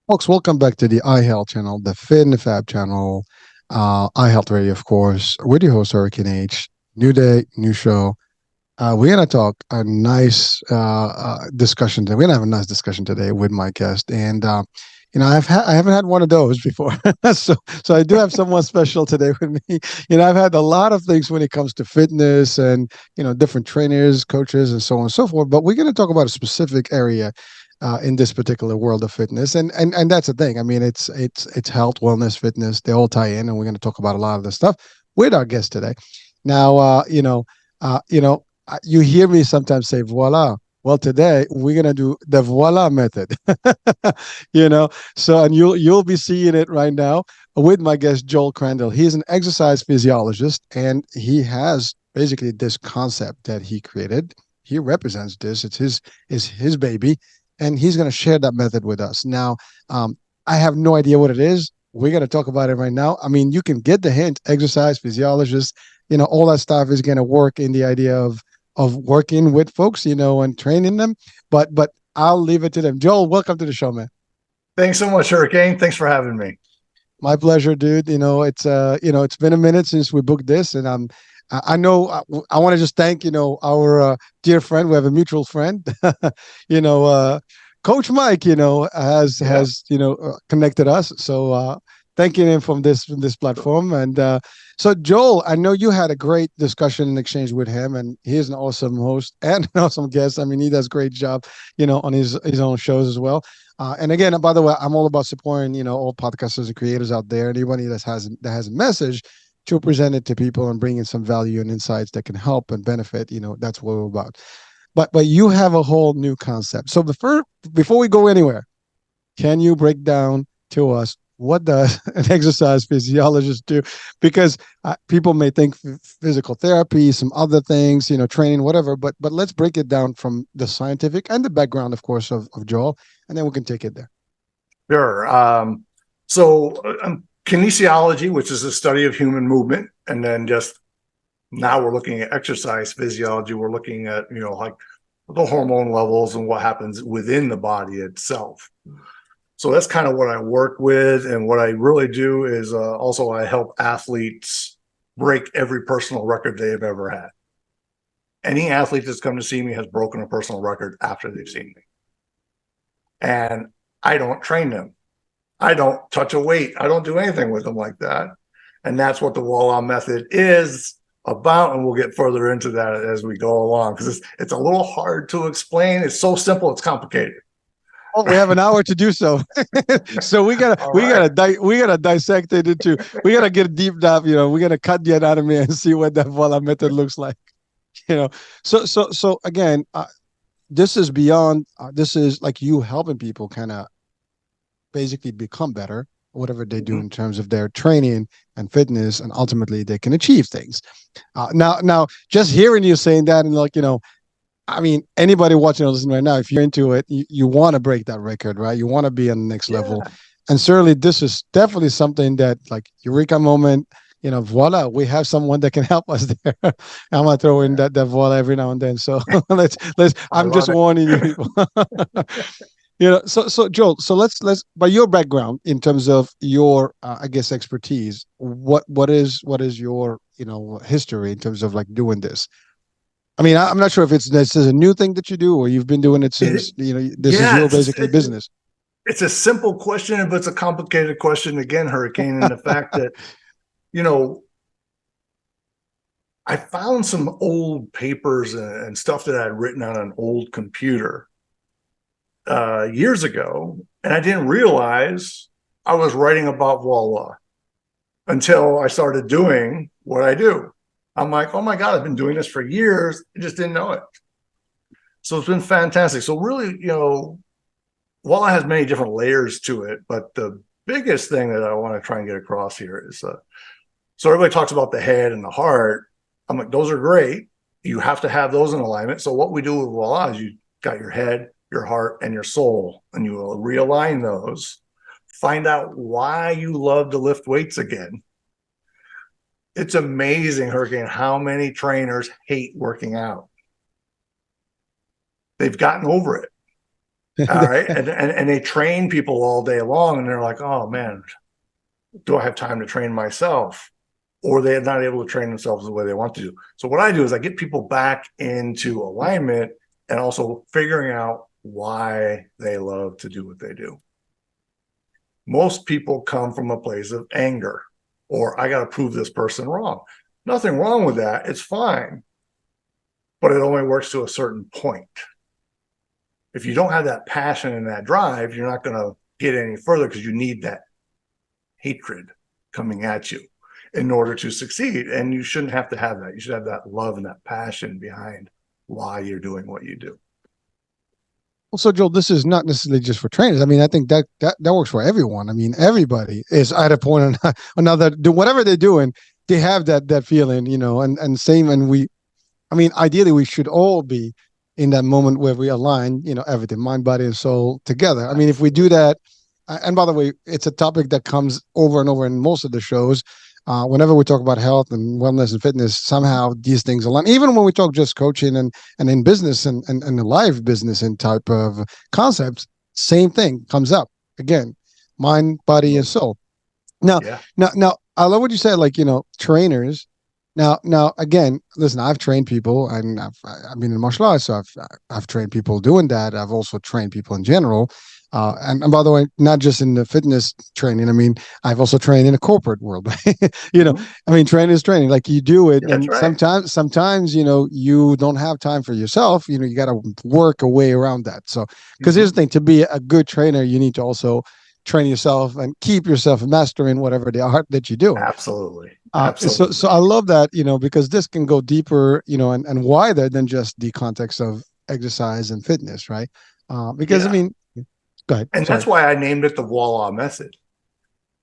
Folks, welcome back to the iHealth channel, the Fit and Fab channel, iHealth Radio, of course, with your host, Hurricane H. New day, new show. We're going to talk a nice discussion today. We're going to have a nice discussion today with my guest. And, I haven't had one of those before. So I do have someone special today with me. I've had a lot of things when it comes to fitness and, different trainers, coaches, and so on and so forth. But we're going to talk about a specific area in this particular world of fitness, and that's the thing. I mean, it's health, wellness, fitness. They all tie in, and we're going to talk about a lot of this stuff with our guest today. Now, you hear me sometimes say "voila." Well, today we're gonna do the voila method. you know, so and you'll be seeing it right now with my guest Joel Crandall. He's an exercise physiologist, and he has basically this concept that he created. He represents this. It's his baby, and he's going to share that method with us. Now, I have no idea what it is. We're going to talk about it right now. I mean, you can get the hint. Exercise physiologist, all that stuff is going to work in the idea of working with folks, and training them. But I'll leave it to them. Joel, welcome to the show, man. Thanks so much, Hurricane. Thanks for having me. My pleasure, dude. It's been a minute since we booked this, and I know I want to just thank our dear friend. We have a mutual friend, you know, uh, Coach Mike. Yeah. Has connected us. So thanking him from this platform. And so Joel, I know you had a great discussion and exchange with him, and he's an awesome host and an awesome guest. I mean, he does a great job, on his own shows as well. And again, by the way, I'm all about supporting, all podcasters and creators out there. Anybody that has a message to present it to people and bring in some value and insights that can help and benefit. That's what we're about. But you have a whole new concept. So before we go anywhere, can you break down to us what does an exercise physiologist do? Because people may think physical therapy, some other things, training, whatever. But let's break it down from the scientific and the background, of course, of Joel, and then we can take it there. Sure. So kinesiology, which is the study of human movement, and then just now we're looking at exercise physiology. We're looking at, like the hormone levels and what happens within the body itself. So that's kind of what I work with. And what I really do is also I help athletes break every personal record they have ever had. Any athlete that's come to see me has broken a personal record after they've seen me. And I don't train them. I don't touch a weight. I don't do anything with them like that. And that's what the VOILA method is about. And we'll get further into that as we go along, because it's a little hard to explain. It's so simple, it's complicated. Oh, we have an hour to do so. So we gotta All we right. gotta we gotta dissect it into. We gotta get a deep dive. We gotta cut the anatomy and see what that voila method looks like. You know. So again, this is beyond. This is like you helping people kind of basically become better, whatever they do in terms of their training and fitness, and ultimately they can achieve things. Now, just hearing you saying that, and I mean, anybody watching or listening right now, if you're into it, you want to break that record, right? You want to be on the next level. Yeah. And certainly this is definitely something that, like, eureka moment, voila, we have someone that can help us there. I'm gonna throw in that voila every now and then. So let's I I'm just love it. warning you people. So Joel, so let's by your background in terms of your I guess expertise, what is your history in terms of like doing this? I mean, I'm not sure if this is a new thing that you do or you've been doing it since, this is Yeah, your basically business. it's a simple question, but it's a complicated question again, Hurricane, and the fact that, you know, I found some old papers and stuff that I'd written on an old computer years ago, and I didn't realize I was writing about voila until I started doing what I do. I'm like, oh my God, I've been doing this for years. I just didn't know it. So it's been fantastic. So really, voila has many different layers to it, but the biggest thing that I want to try and get across here is so everybody talks about the head and the heart. I'm like, those are great. You have to have those in alignment. So what we do with voila is you got your head, your heart, and your soul, and you will realign those. Find out why you love to lift weights again. It's amazing, Hurricane, how many trainers hate working out. They've gotten over it. All right. And they train people all day long, and they're like, oh man, do I have time to train myself? Or they're not able to train themselves the way they want to do. So what I do is I get people back into alignment and also figuring out why they love to do what they do. Most people come from a place of anger, or I got to prove this person wrong. Nothing wrong with that. It's fine. But it only works to a certain point. If you don't have that passion and that drive, you're not going to get any further because you need that hatred coming at you in order to succeed. And you shouldn't have to have that. You should have that love and that passion behind why you're doing what you do. Also, Joel, this is not necessarily just for trainers. I mean, I think that works for everyone. I mean, everybody is at a point or another, do whatever they're doing, they have that feeling, and same. And I mean, ideally, we should all be in that moment where we align, everything, mind, body, and soul together. I mean, if we do that, and by the way, it's a topic that comes over and over in most of the shows. Whenever we talk about health and wellness and fitness, somehow these things align. Even when we talk just coaching and in business and the live business and type of concepts, same thing comes up again, mind, body, and soul. Now, Yeah. now, I love what you said. Like trainers. Now, again, listen. I've trained people, and I've been in martial arts, so I've trained people doing that. I've also trained people in general. And by the way, not just in the fitness training. I mean, I've also trained in a corporate world. I mean, training is training. Like you do it, Yeah, that's and right. sometimes, you don't have time for yourself. You got to work a way around that. So, because here's the Mm-hmm. thing: to be a good trainer, you need to also train yourself and keep yourself mastering whatever the art that you're doing. Absolutely. So Absolutely. I love that, because this can go deeper, and wider than just the context of exercise and fitness, right? Because I Yeah. mean, go ahead. And Sorry. that's why I named it the VOILA Method.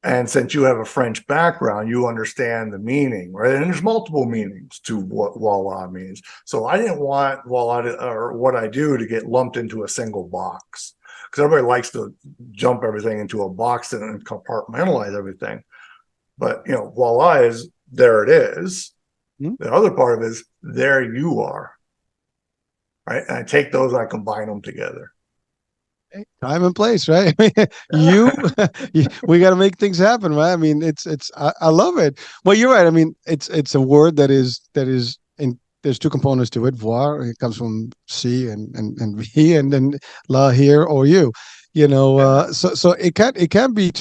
And since you have a French background, you understand the meaning, right? And there's multiple meanings to what voila means. So I didn't want voila or what I do to get lumped into a single box because everybody likes to jump everything into a box and compartmentalize everything. But voila is there it is. Hmm? The other part of it is there you are, right? And I take those and I combine them together. Time and place, right? you, we got to make things happen, right? I mean, I love it. Well, you're right. I mean, it's a word that is in. There's two components to it. Voir, it comes from C and V, and then la here or you. Yeah. So it can be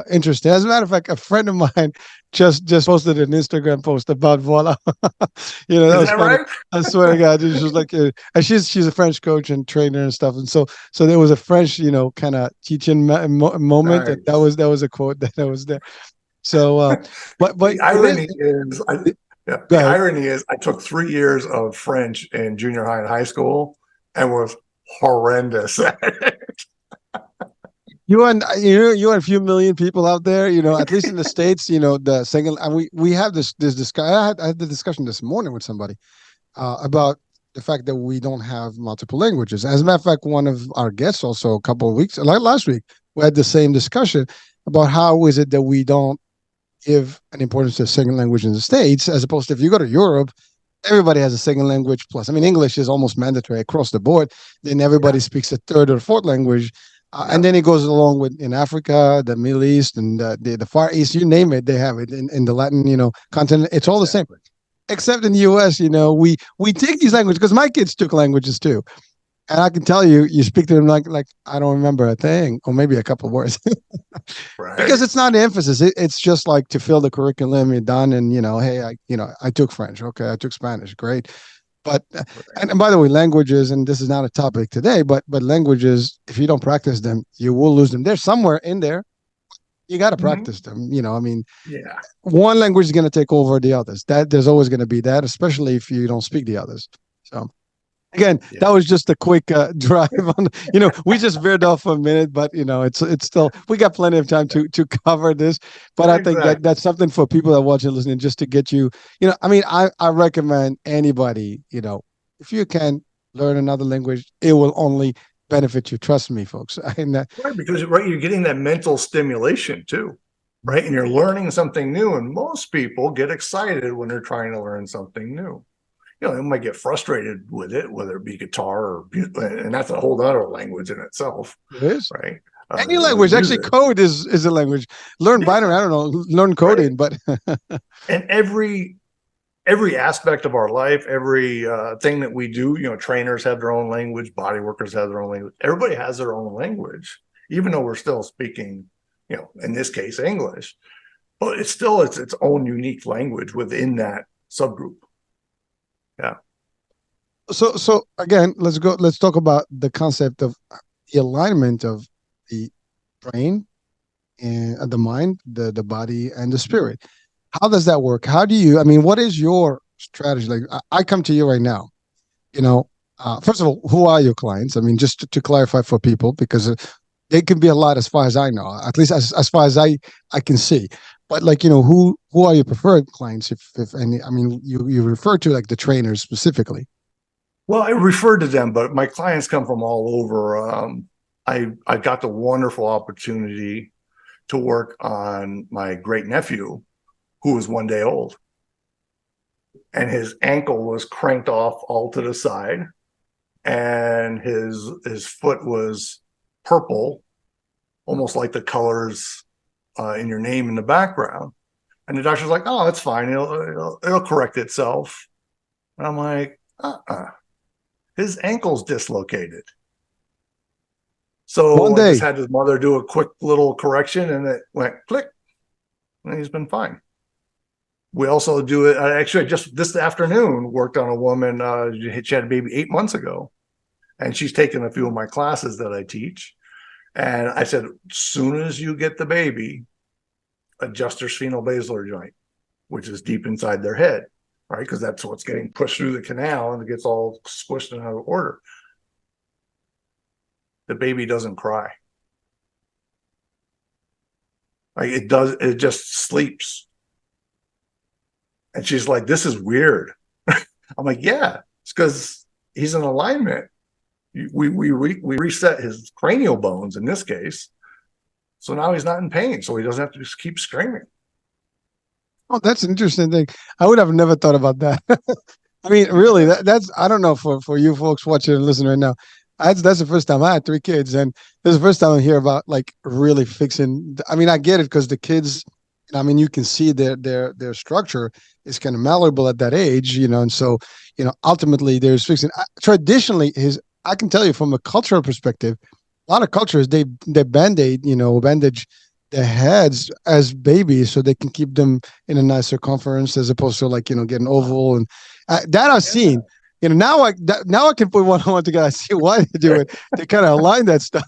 interesting. As a matter of fact, a friend of mine just posted an Instagram post about voila. That Is was that funny. right? I swear to God, she was like, and she's a French coach and trainer and stuff, and so there was a French, kind of teaching moment, and that Nice. was a quote that was there. So, but The it is. irony is, yeah, Go the ahead. irony is, I took 3 years of French in junior high and high school, and was horrendous. You and a few million people out there, at least in the states, the second, and we have this discussion. I had the discussion this morning with somebody about the fact that we don't have multiple languages. As a matter of fact, one of our guests also a couple of weeks, like last week, we had the same discussion about how is it that we don't give an importance to a second language in the States, as opposed to if you go to Europe, everybody has a second language plus. I mean, English is almost mandatory across the board. Then Yeah, everybody speaks a third or fourth language. And yeah, then it goes along with in Africa, the Middle East, and the Far East, you name it, they have it in the Latin, continent. It's all the same. exactly. Except in the U.S., we take these languages because my kids took languages too, and I can tell you, you speak to them like I don't remember a thing, or maybe a couple of words. Because Right. it's not an emphasis. It's just like to fill the curriculum. You're done, and hey, I took French. Okay, I took Spanish. Great. But Right. and by the way, languages, and this is not a topic today, but languages, if you don't practice them, you will lose them. They're somewhere in there. You got to Mhm. practice them. I mean, Yeah, one language is going to take over the others. That there's always going to be that, especially if you don't speak the others. So again, yeah, that was just a quick drive on. We just veered off for a minute, but it's still we got plenty of time to cover this. But I think that exactly. that's something for people that watch and listening, just to get you. I mean, I recommend anybody. If you can learn another language, it will only benefit you. Trust me, folks. And Right, because right, you're getting that mental stimulation too, right? And you're learning something new. And most people get excited when they're trying to learn something new. they might get frustrated with it, whether it be guitar or, and that's a whole other language in itself, It is. right? Any With language, actually, music. code is a language. Learn Yeah. binary, I don't know, learn Right. coding, but And every aspect of our life, every thing that we do, trainers have their own language, body workers have their own language. Everybody has their own language, even though we're still speaking, in this case, English, but it's still its own unique language within that subgroup. Yeah. so again, let's talk about the concept of the alignment of the brain and the mind, the body and the spirit. How does that work? How do you, I mean, what is your strategy? Like, I come to you right now, you know, first of all, who are your clients? I mean, just to clarify for people, because they can be a lot as far as I know, at least as far as I can see. But like, who are your preferred clients? If any, I mean, you refer to like the trainers specifically. Well, I refer to them, but my clients come from all over. I got the wonderful opportunity to work on my great nephew, who was 1 day old, and his ankle was cranked off all to the side, and his foot was purple, almost like the colors in your name in the background. And the doctor's like, "Oh, it's fine. It'll correct itself." And I'm like, his ankle's dislocated. One So I just day. had his mother do a quick little correction, and it went click, and he's been fine. We also do it. Actually, just this afternoon, worked on a woman. She had a baby 8 months ago, and she's taken a few of my classes that I teach. And I said, as soon as you get the baby, adjust their spheno-basilar joint, which is deep inside their head, right? Because that's what's getting pushed through the canal, and it gets all squished and out of order. The baby doesn't cry. Like it does, it just sleeps. And she's like, "This is weird." I'm like, "Yeah, it's because he's in alignment. We reset his cranial bones in this case, so now he's not in pain, so he doesn't have to just keep screaming." Oh, that's an interesting thing. I would have never thought about that. I mean, really, that's I don't know for you folks watching and listening right now. That's the first time I had 3 kids, and this is the first time I hear about like really fixing. I mean, I get it because the kids. I mean, you can see their structure is kind of malleable at that age, and so ultimately there's fixing. Traditionally, I can tell you from a cultural perspective, a lot of cultures they band-aid, bandage their heads as babies so they can keep them in a nice circumference as opposed to like getting oval and that I've seen. Now I can put one on one together. I see why they do it. They kind of align that stuff,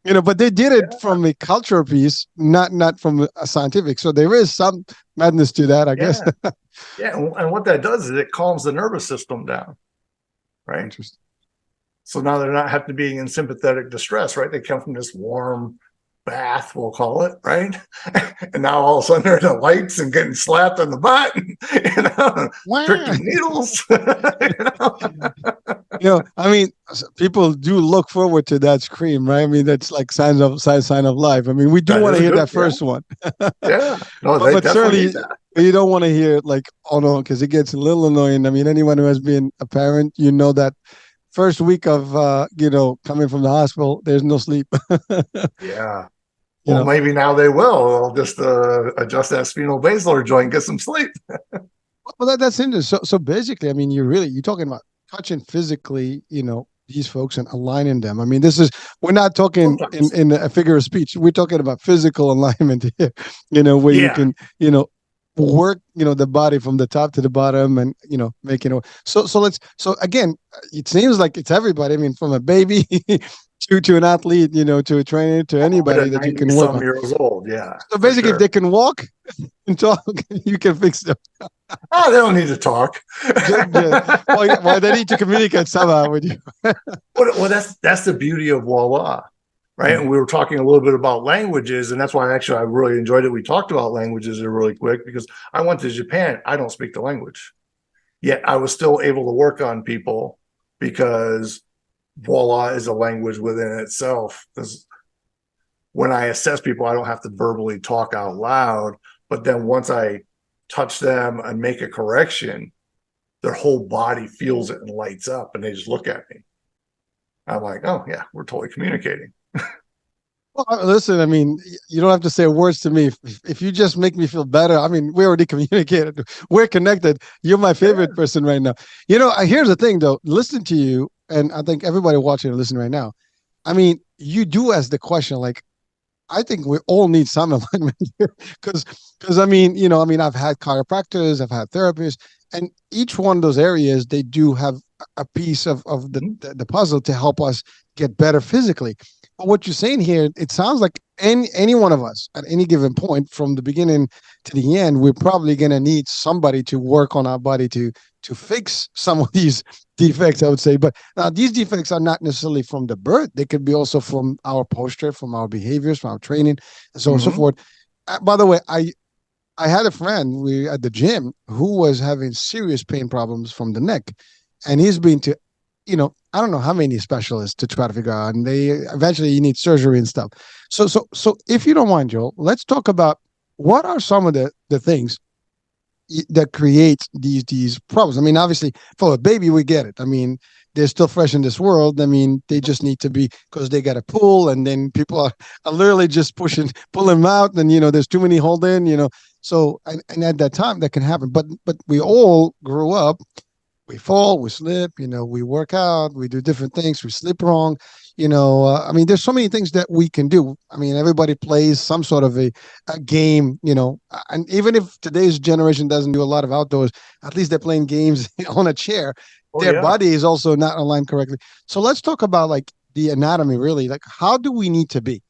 but they did it from a cultural piece, not from a scientific. So there is some madness to that, I guess. Yeah, yeah, and what that does is it calms the nervous system down, right? Interesting. So now they're not have to be in sympathetic distress, right? They come from this warm bath, we'll call it, right? And now all of a sudden they're in the lights and getting slapped on the butt, Wow. pricky needles. I mean, people do look forward to that scream, right? I mean, that's like sign of life. I mean, we do That want is to a hear good, that first one, yeah. No, but, they but definitely need certainly that. you don't want to hear like, oh no, because it gets a little annoying. I mean, anyone who has been a parent, that first week of coming from the hospital, there's no sleep. Yeah. you Well, know, maybe now they will. They'll just adjust that spheno-basilar joint, get some sleep. well that's interesting. So basically, I mean, you're talking about touching physically, these folks and aligning them. I mean, we're not talking Sometimes. in a figure of speech. We're talking about physical alignment here, where you Yeah. can, work, the body from the top to the bottom and, making it. So again, it seems like it's everybody. I mean, from a baby to an athlete, to a trainer, to All the way anybody to that you 90 can work some on. years old. Yeah, So for basically, if sure. they can walk and talk, you can fix them. Oh, they don't need to talk. Well, they need to communicate somehow with you. Well, that's the beauty of voila, right? And we were talking a little bit about languages, and that's why actually I really enjoyed it. We talked about languages really quick because I went to Japan. I don't speak the language, yet I was still able to work on people because voila is a language within itself. Because when I assess people, I don't have to verbally talk out loud, but then once I touch them and make a correction, their whole body feels it and lights up, and they just look at me. I'm like, oh yeah, we're totally communicating. Well, listen, I mean, you don't have to say words to me. If you just make me feel better, I mean, we already communicated. We're connected. You're my Yeah. favorite person right now. Here's the thing, though. Listening to you, and I think everybody watching and listening right now, I mean, you do ask the question, like, I think we all need some alignment here, because I mean, I've had chiropractors, I've had therapists, and each one of those areas they do have a piece of the puzzle to help us get better physically. But what you're saying here, it sounds like any one of us at any given point, from the beginning to the end, we're probably going to need somebody to work on our body to fix some of these defects, I would say. But now these defects are not necessarily from the birth. They could be also from our posture, from our behaviors, from our training, and so on and so forth. By the way, I had a friend we at the gym who was having serious pain problems from the neck, and he's been to, I don't know how many specialists to try to figure out, and they eventually you need surgery and stuff. So if you don't mind, Joel, let's talk about what are some of the things that create these problems. I mean, obviously, for a baby, we get it. I mean, they're still fresh in this world. I mean, they just need to be because they got a pull, and then people are literally just pulling them out, and there's too many hold in. So and at that time that can happen. But we all grew up. We fall, we slip, we work out, we do different things, we sleep wrong. I mean, there's so many things that we can do. I mean, everybody plays some sort of a game, and even if today's generation doesn't do a lot of outdoors, at least they're playing games on a chair. Oh Their yeah. body is also not aligned correctly. So let's talk about like the anatomy, really. Like, how do we need to be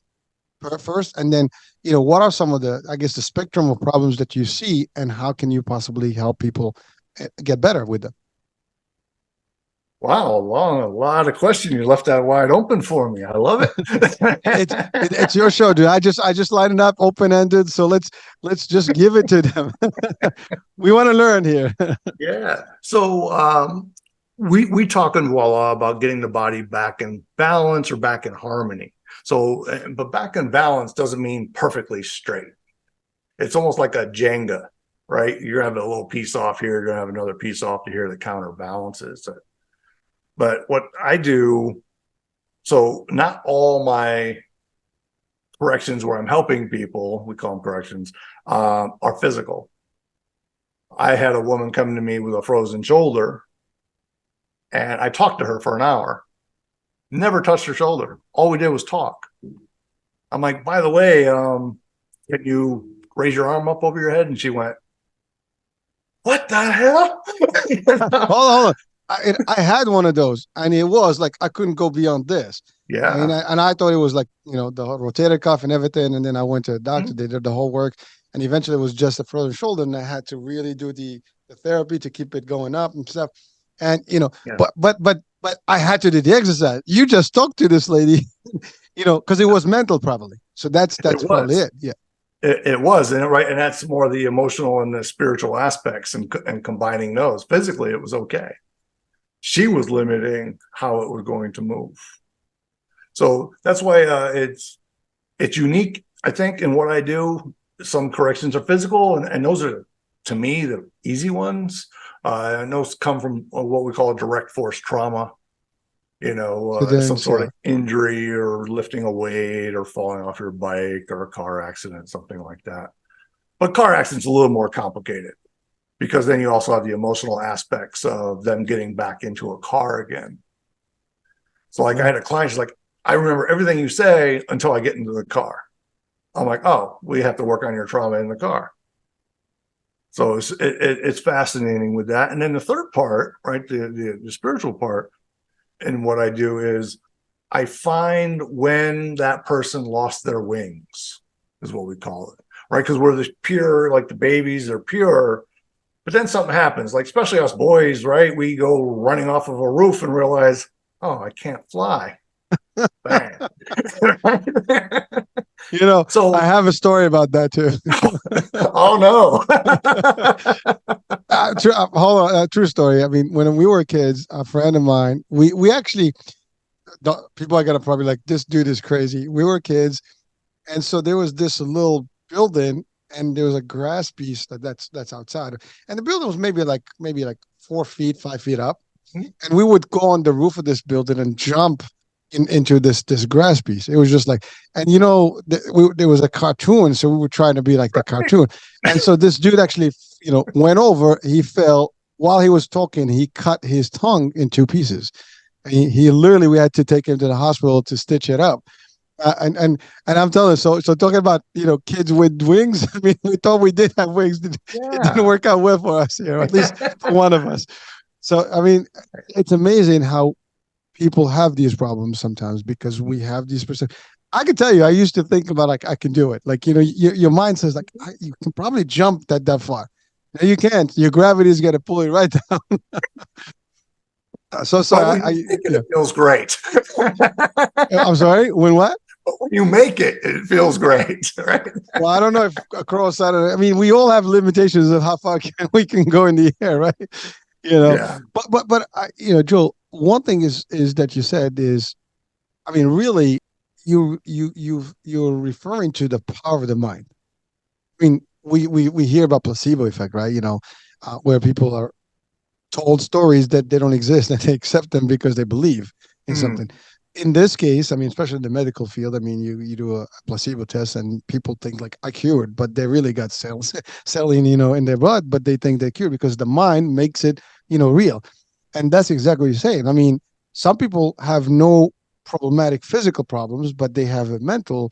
first? And then, what are some of I guess, the spectrum of problems that you see, and how can you possibly help people get better with them? Wow, a lot of questions you left that wide open for me. I love It's it. your show, dude. I just line it up open ended. So let's just give it to them. We want to learn here. Yeah. So we talk in Voila about getting the body back in balance or back in harmony. So, but back in balance doesn't mean perfectly straight. It's almost like a Jenga, right? You're gonna have a little piece off here, you're gonna have another piece off to here that counterbalances it. But what I do, so not all my corrections where I'm helping people, we call them corrections, are physical. I had a woman come to me with a frozen shoulder, and I talked to her for an hour. Never touched her shoulder. All we did was talk. I'm like, by the way, can you raise your arm up over your head? And she went, what the hell? Hold on. I had one of those, and it was like I couldn't go beyond this. Yeah. And I thought it was like the rotator cuff and everything, and then I went to a doctor. Mm-hmm. They did the whole work, and eventually it was just a frozen shoulder, and I had to really do the therapy to keep it going up and stuff. And Yeah. but I had to do the exercise. You just talked to this lady, because it was mental probably. So that's It probably was. it. Yeah. It was, and right, and that's more the emotional and the spiritual aspects, and combining those. Physically, it was okay. She was limiting how it was going to move. So that's why it's unique, I think, in what I do. Some corrections are physical, and those are, to me, the easy ones. And those come from what we call a direct force trauma. Some sort Yeah. of injury or lifting a weight or falling off your bike or a car accident, something like that. But car accidents a little more complicated, because then you also have the emotional aspects of them getting back into a car again. So like I had a client, she's like, I remember everything you say until I get into the car. I'm like, oh, we have to work on your trauma in the car. So it's fascinating with that. And then the third part, right, the spiritual part, and what I do is I find when that person lost their wings, is what we call it, right? Because we're the pure, like the babies, they're pure. But then something happens, like especially us boys, right? We go running off of a roof and realize, oh, I can't fly. Bang. I So, have a story about that too. oh no. Hold on, true story. I mean, when we were kids, a friend of mine, we actually, people are gonna probably like, this dude is crazy. We were kids, and so there was this little building and there was a grass piece that's outside, and the building was maybe like 4 feet, 5 feet up, and we would go on the roof of this building and jump into this grass piece. It was just like, and there was a cartoon, so we were trying to be like the cartoon, and so this dude actually, went over. He fell while he was talking. He cut his tongue in two pieces. He literally, we had to take him to the hospital to stitch it up. And I'm telling you, so talking about kids with wings. I mean, we thought we did have wings. It didn't work out well for us, at least for one of us. So I mean, it's amazing how people have these problems sometimes because we have these percent. I can tell you, I used to think about like I can do it. Like your mind says like you can probably jump that far. No, you can't. Your gravity is going to pull you right down. So sorry. It feels great. I'm sorry. When what? When you make it, it feels great, right? Well, I don't know if across that. I mean, we all have limitations of how far we can go in the air, right? Yeah. But Joel, one thing is that you said is, I mean, really, you're referring to the power of the mind. I mean, we hear about placebo effect, right? Where people are told stories that they don't exist and they accept them because they believe in something. In this case, I mean, especially in the medical field, I mean, you do a placebo test and people think like I cured, but they really got selling, in their blood, but they think they cured because the mind makes it, real. And that's exactly what you're saying. I mean, some people have no problematic physical problems, but they have a mental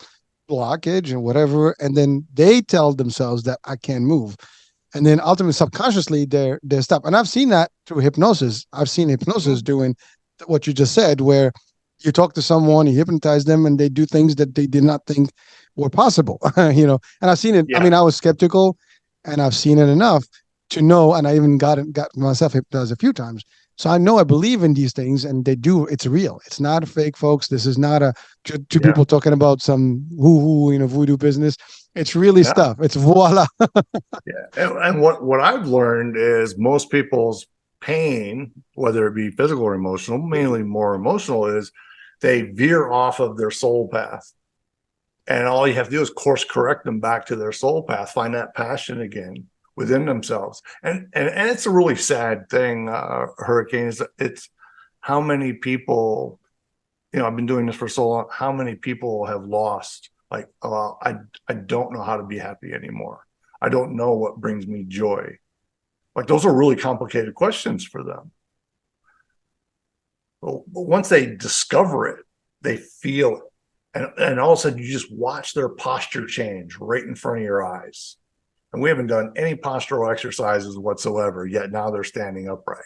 blockage and whatever, and then they tell themselves that I can't move. And then ultimately, subconsciously, they're stuck. And I've seen that through hypnosis. I've seen hypnosis doing what you just said, where you talk to someone, you hypnotize them, and they do things that they did not think were possible. And I've seen it. Yeah. I mean, I was skeptical, and I've seen it enough to know. And I even got myself hypnotized a few times, so I know I believe in these things, and they do. It's real. It's not a fake, folks. This is not two people talking about some woo voodoo business. It's really stuff. It's voila. And what I've learned is most people's pain, whether it be physical or emotional, mainly more emotional, is they veer off of their soul path. And all you have to do is course correct them back to their soul path, find that passion again within themselves. And it's a really sad thing, Hurricane, is it's how many people, I've been doing this for so long, how many people have lost, like, I don't know how to be happy anymore. I don't know what brings me joy. Like, those are really complicated questions for them. But once they discover it, they feel it. And all of a sudden, you just watch their posture change right in front of your eyes. And we haven't done any postural exercises whatsoever, yet now they're standing upright.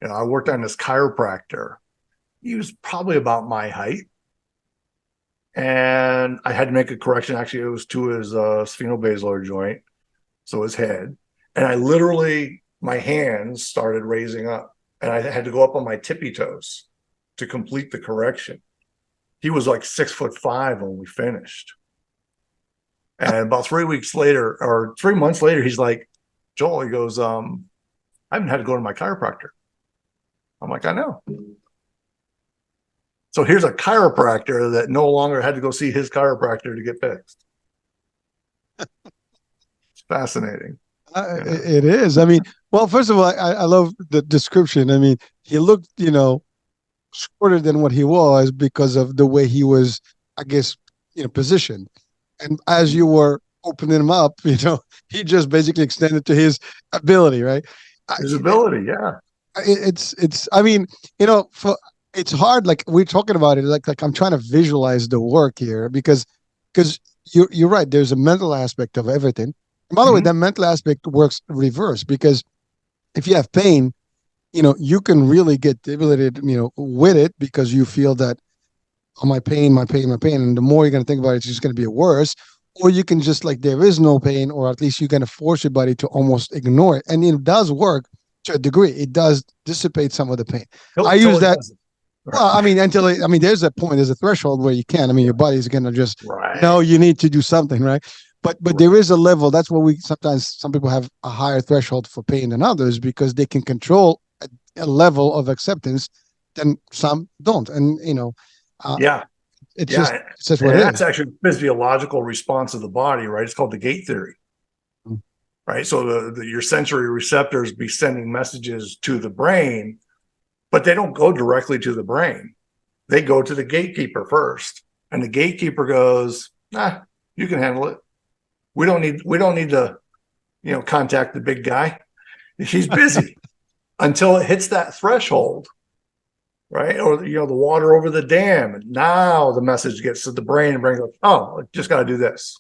I worked on this chiropractor. He was probably about my height. And I had to make a correction. Actually, it was to his sphenobasilar joint, so his head. And I literally, my hands started raising up, and I had to go up on my tippy toes to complete the correction. He was like 6'5" when we finished. And about 3 weeks later, or 3 months later, he's like, Joel, he goes, I haven't had to go to my chiropractor. I'm like, I know. So here's a chiropractor that no longer had to go see his chiropractor to get fixed. It's fascinating. It is. I mean, well, first of all, I love the description. I mean, he looked, shorter than what he was because of the way he was, I guess, positioned. And as you were opening him up, he just basically extended to his ability, right? His ability, yeah. It's. I mean, it's hard. Like we're talking about it, like I'm trying to visualize the work here because you're right. There's a mental aspect of everything. And by the way, that mental aspect works reverse because if you have pain, you can really get debilitated, with it because you feel that, oh, my pain. And the more you're going to think about it, it's just going to be worse. Or you can just like, there is no pain, or at least you're going to force your body to almost ignore it. And it does work to a degree. It does dissipate some of the pain. I use that. Well, I mean, there's a point, there's a threshold where you can't. I mean, your body's going to just, no, you need to do something, right? But there is a level. That's where some people have a higher threshold for pain than others because they can control a level of acceptance than some don't. And, it's Yeah, just what and it that's is. actually a physiological response of the body, right? It's called the gate theory, Mm. right? So your sensory receptors be sending messages to the brain, but they don't go directly to the brain. They go to the gatekeeper first, and the gatekeeper goes, "Ah, you can handle it. We don't need to, contact the big guy. He's busy." Until it hits that threshold, right? Or the water over the dam. And now the message gets to the brain and brings up, oh, I just got to do this.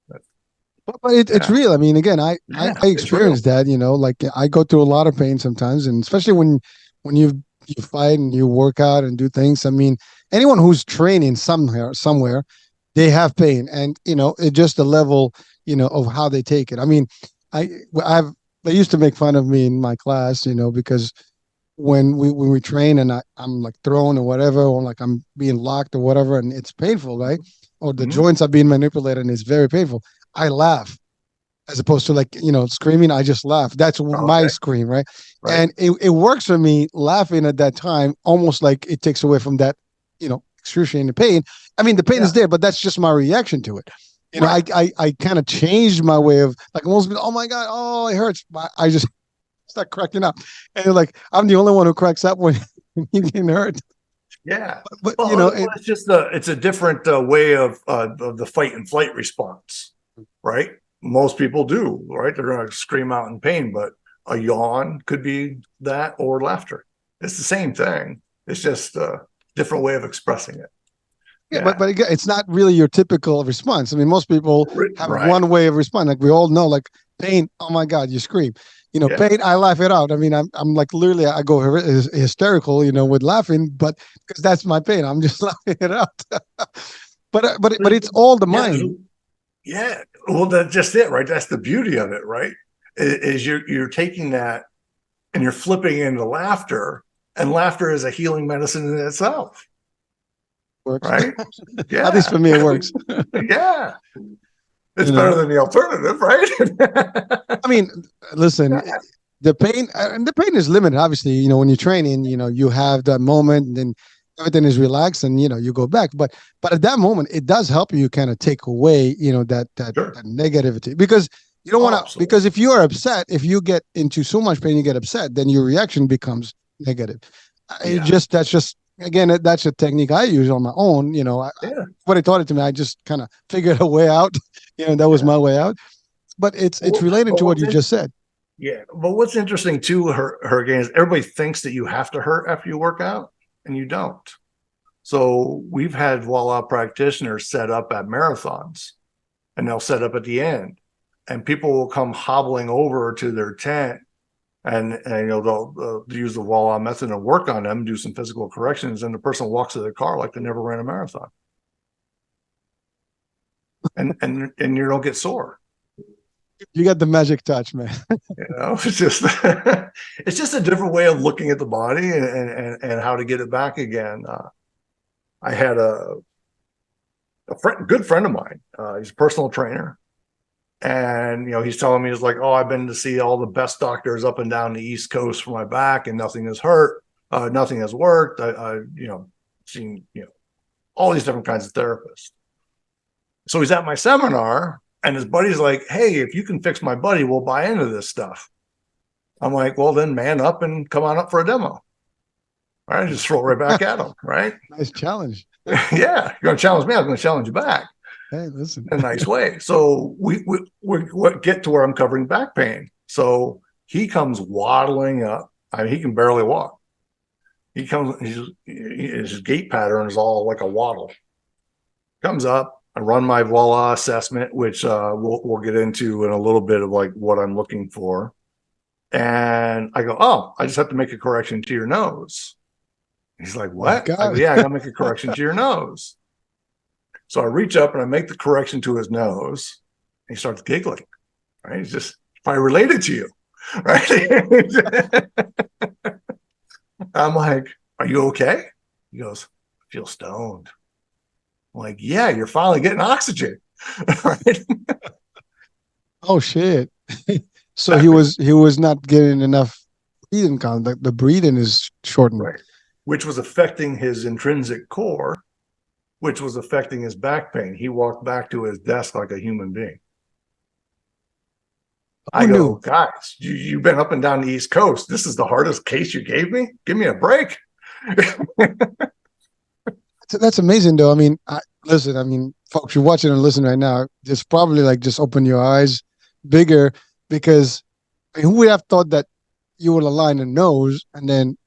But it's Yeah, real. I mean, again, yeah, I it's real. experienced that. Like I go through a lot of pain sometimes, and especially when you fight and you work out and do things. I mean, anyone who's training somewhere, they have pain, and it's just the level of how they take it. I mean, I I've they used to make fun of me in my class, because when we train and I'm like thrown or whatever, or like I'm being locked or whatever, and it's painful, right? Or the Mm-hmm. joints are being manipulated and it's very painful. I laugh as opposed to like screaming. I just laugh. That's my Okay, scream, right? right. And it works for me. Laughing at that time almost like it takes away from that excruciating pain. I mean, the pain is Yeah, there, but that's just my reaction to it. right. I kind of changed my way of like almost. Oh my god! Oh, it hurts. I just start cracking up, and you're like, I'm the only one who cracks up when you get hurt. Yeah. But Well, it's a different way of the fight and flight response, right? Most people do, right? They're going to scream out in pain, but a yawn could be that or laughter. It's the same thing. It's just a different way of expressing it. yeah, but Yeah. again, it's not really your typical response. I mean, most people have Right. one way of responding. Like we all know, like pain. Oh my god, you scream. Yeah. Pain. I laugh it out. I mean, I'm like literally, I go hysterical, with laughing, but because that's my pain, I'm just laughing it out. But it's all the Yeah. mind. Yeah. Well, that's just it, right? That's the beauty of it, right? Is you're taking that and you're flipping into laughter, and laughter is a healing medicine in itself, Works. right? At least Yeah. for me, it works. Yeah. It's you better know. than the alternative, right? I mean, listen, the pain and the pain is limited. Obviously, when you're training, you have that moment, and then everything is relaxed, and you go back. But at that moment, it does help you kind of take away, that Sure. negativity because you don't want Oh, to. absolutely. Because if you are upset, if you get into so much pain, you get upset, then your reaction becomes negative. Yeah. That's just again, that's a technique I use on my own. Yeah. When I taught it to me, I just kind of figured a way out. That was Yeah. my way out. But it's Well, related but to what what's you just said. yeah, but what's interesting too, Hurricane, is everybody thinks that you have to hurt after you work out, and you don't. So we've had voila practitioners set up at marathons, and they'll set up at the end, and people will come hobbling over to their tent, and they'll use the voila method and work on them, do some physical corrections, and the person walks to their car like they never ran a marathon, and you don't get sore. You got the magic touch, man. It's just it's just a different way of looking at the body and how to get it back again. I had good friend of mine. He's a personal trainer, and he's telling me, he's like, oh, I've been to see all the best doctors up and down the East Coast for my back, and nothing has hurt, nothing has worked. I seen all these different kinds of therapists. So he's at my seminar, and his buddy's like, hey, if you can fix my buddy, we'll buy into this stuff. I'm like, well, then man up and come on up for a demo. All right, just throw it right back at him, right? Nice challenge. Yeah, you're going to challenge me. I'm going to challenge you back Hey, listen. in a nice way. So we get to where I'm covering back pain. So he comes waddling up. I mean, he can barely walk. He comes, his gait pattern is all like a waddle. Comes up, I run my voila assessment, which we'll get into in a little bit of like what I'm looking for. And I go, oh, I just have to make a correction to your nose. He's like, My what? I go, God. yeah, I got to make a correction to your nose. So I reach up and I make the correction to his nose. And he starts giggling, right? He's just probably related to you, right? I'm like, are you okay? He goes, I feel stoned. I'm like, yeah, you're finally getting oxygen, right? Oh shit. So he Exactly. was not getting enough breathing contact. The breathing is shortened. Right. Which was affecting his intrinsic core. which was affecting his back pain. He walked back to his desk like a human being. I Who go, knew? guys, you've been up and down the East Coast. This is the hardest case you gave me. Give me a break. That's amazing, though. I mean, listen. I mean, folks, you're watching and listening right now. Just probably like just open your eyes bigger, because I mean, who would have thought that you will align the nose and then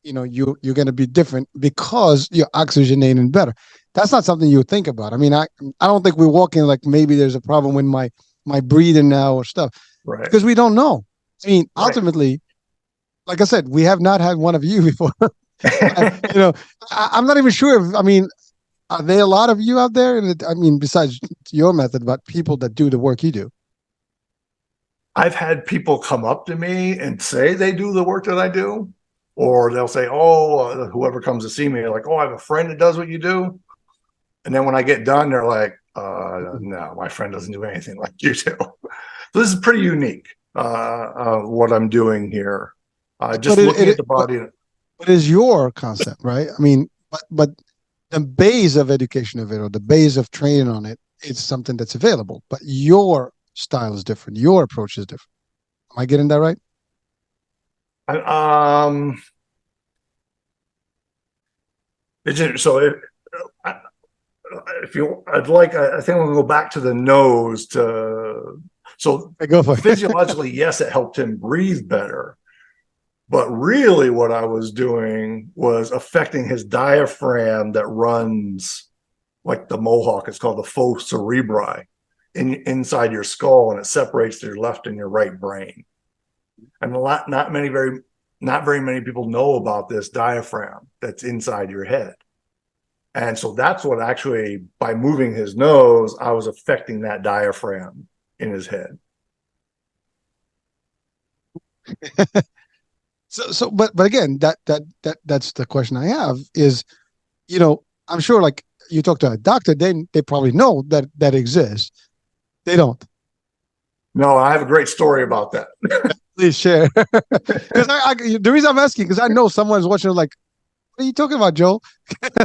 you're going to be different because you're oxygenating better. That's not something you would think about. I mean, I don't think we're walking like maybe there's a problem with my breathing now or stuff, Right. because we don't know. I mean, Right. ultimately, like I said, we have not had one of you before. I'm not even sure if, I mean, are there a lot of you out there? I mean, besides your method, but people that do the work you do. I've had people come up to me and say they do the work that I do, or they'll say, "Oh, whoever comes to see me, like, oh, I have a friend that does what you do." And then when I get done, they're like, "No, my friend doesn't do anything like you do." So this is pretty unique. What I'm doing here, But just looking at the body. but it's your concept, right? I mean, but the base of education of it, or the base of training on it, it's something that's available. But your style is different. Your approach is different. Am I getting that right? Um, so if you, I'd like, I think we'll go back to the nose to, so Okay, go for it. physiologically, yes, it helped him breathe better. But really what I was doing was affecting his diaphragm that runs like the mohawk. It's called the faux cerebri inside your skull, and it separates your left and your right brain. And not very many people know about this diaphragm that's inside your head. And so that's what actually, by moving his nose, I was affecting that diaphragm in his head. But again, that's the question I have is, I'm sure like you talk to a doctor, they probably know that exists. They don't. No, I have a great story about that. Please share. Because the reason I'm asking, because I know someone's watching like, what are you talking about, Joel?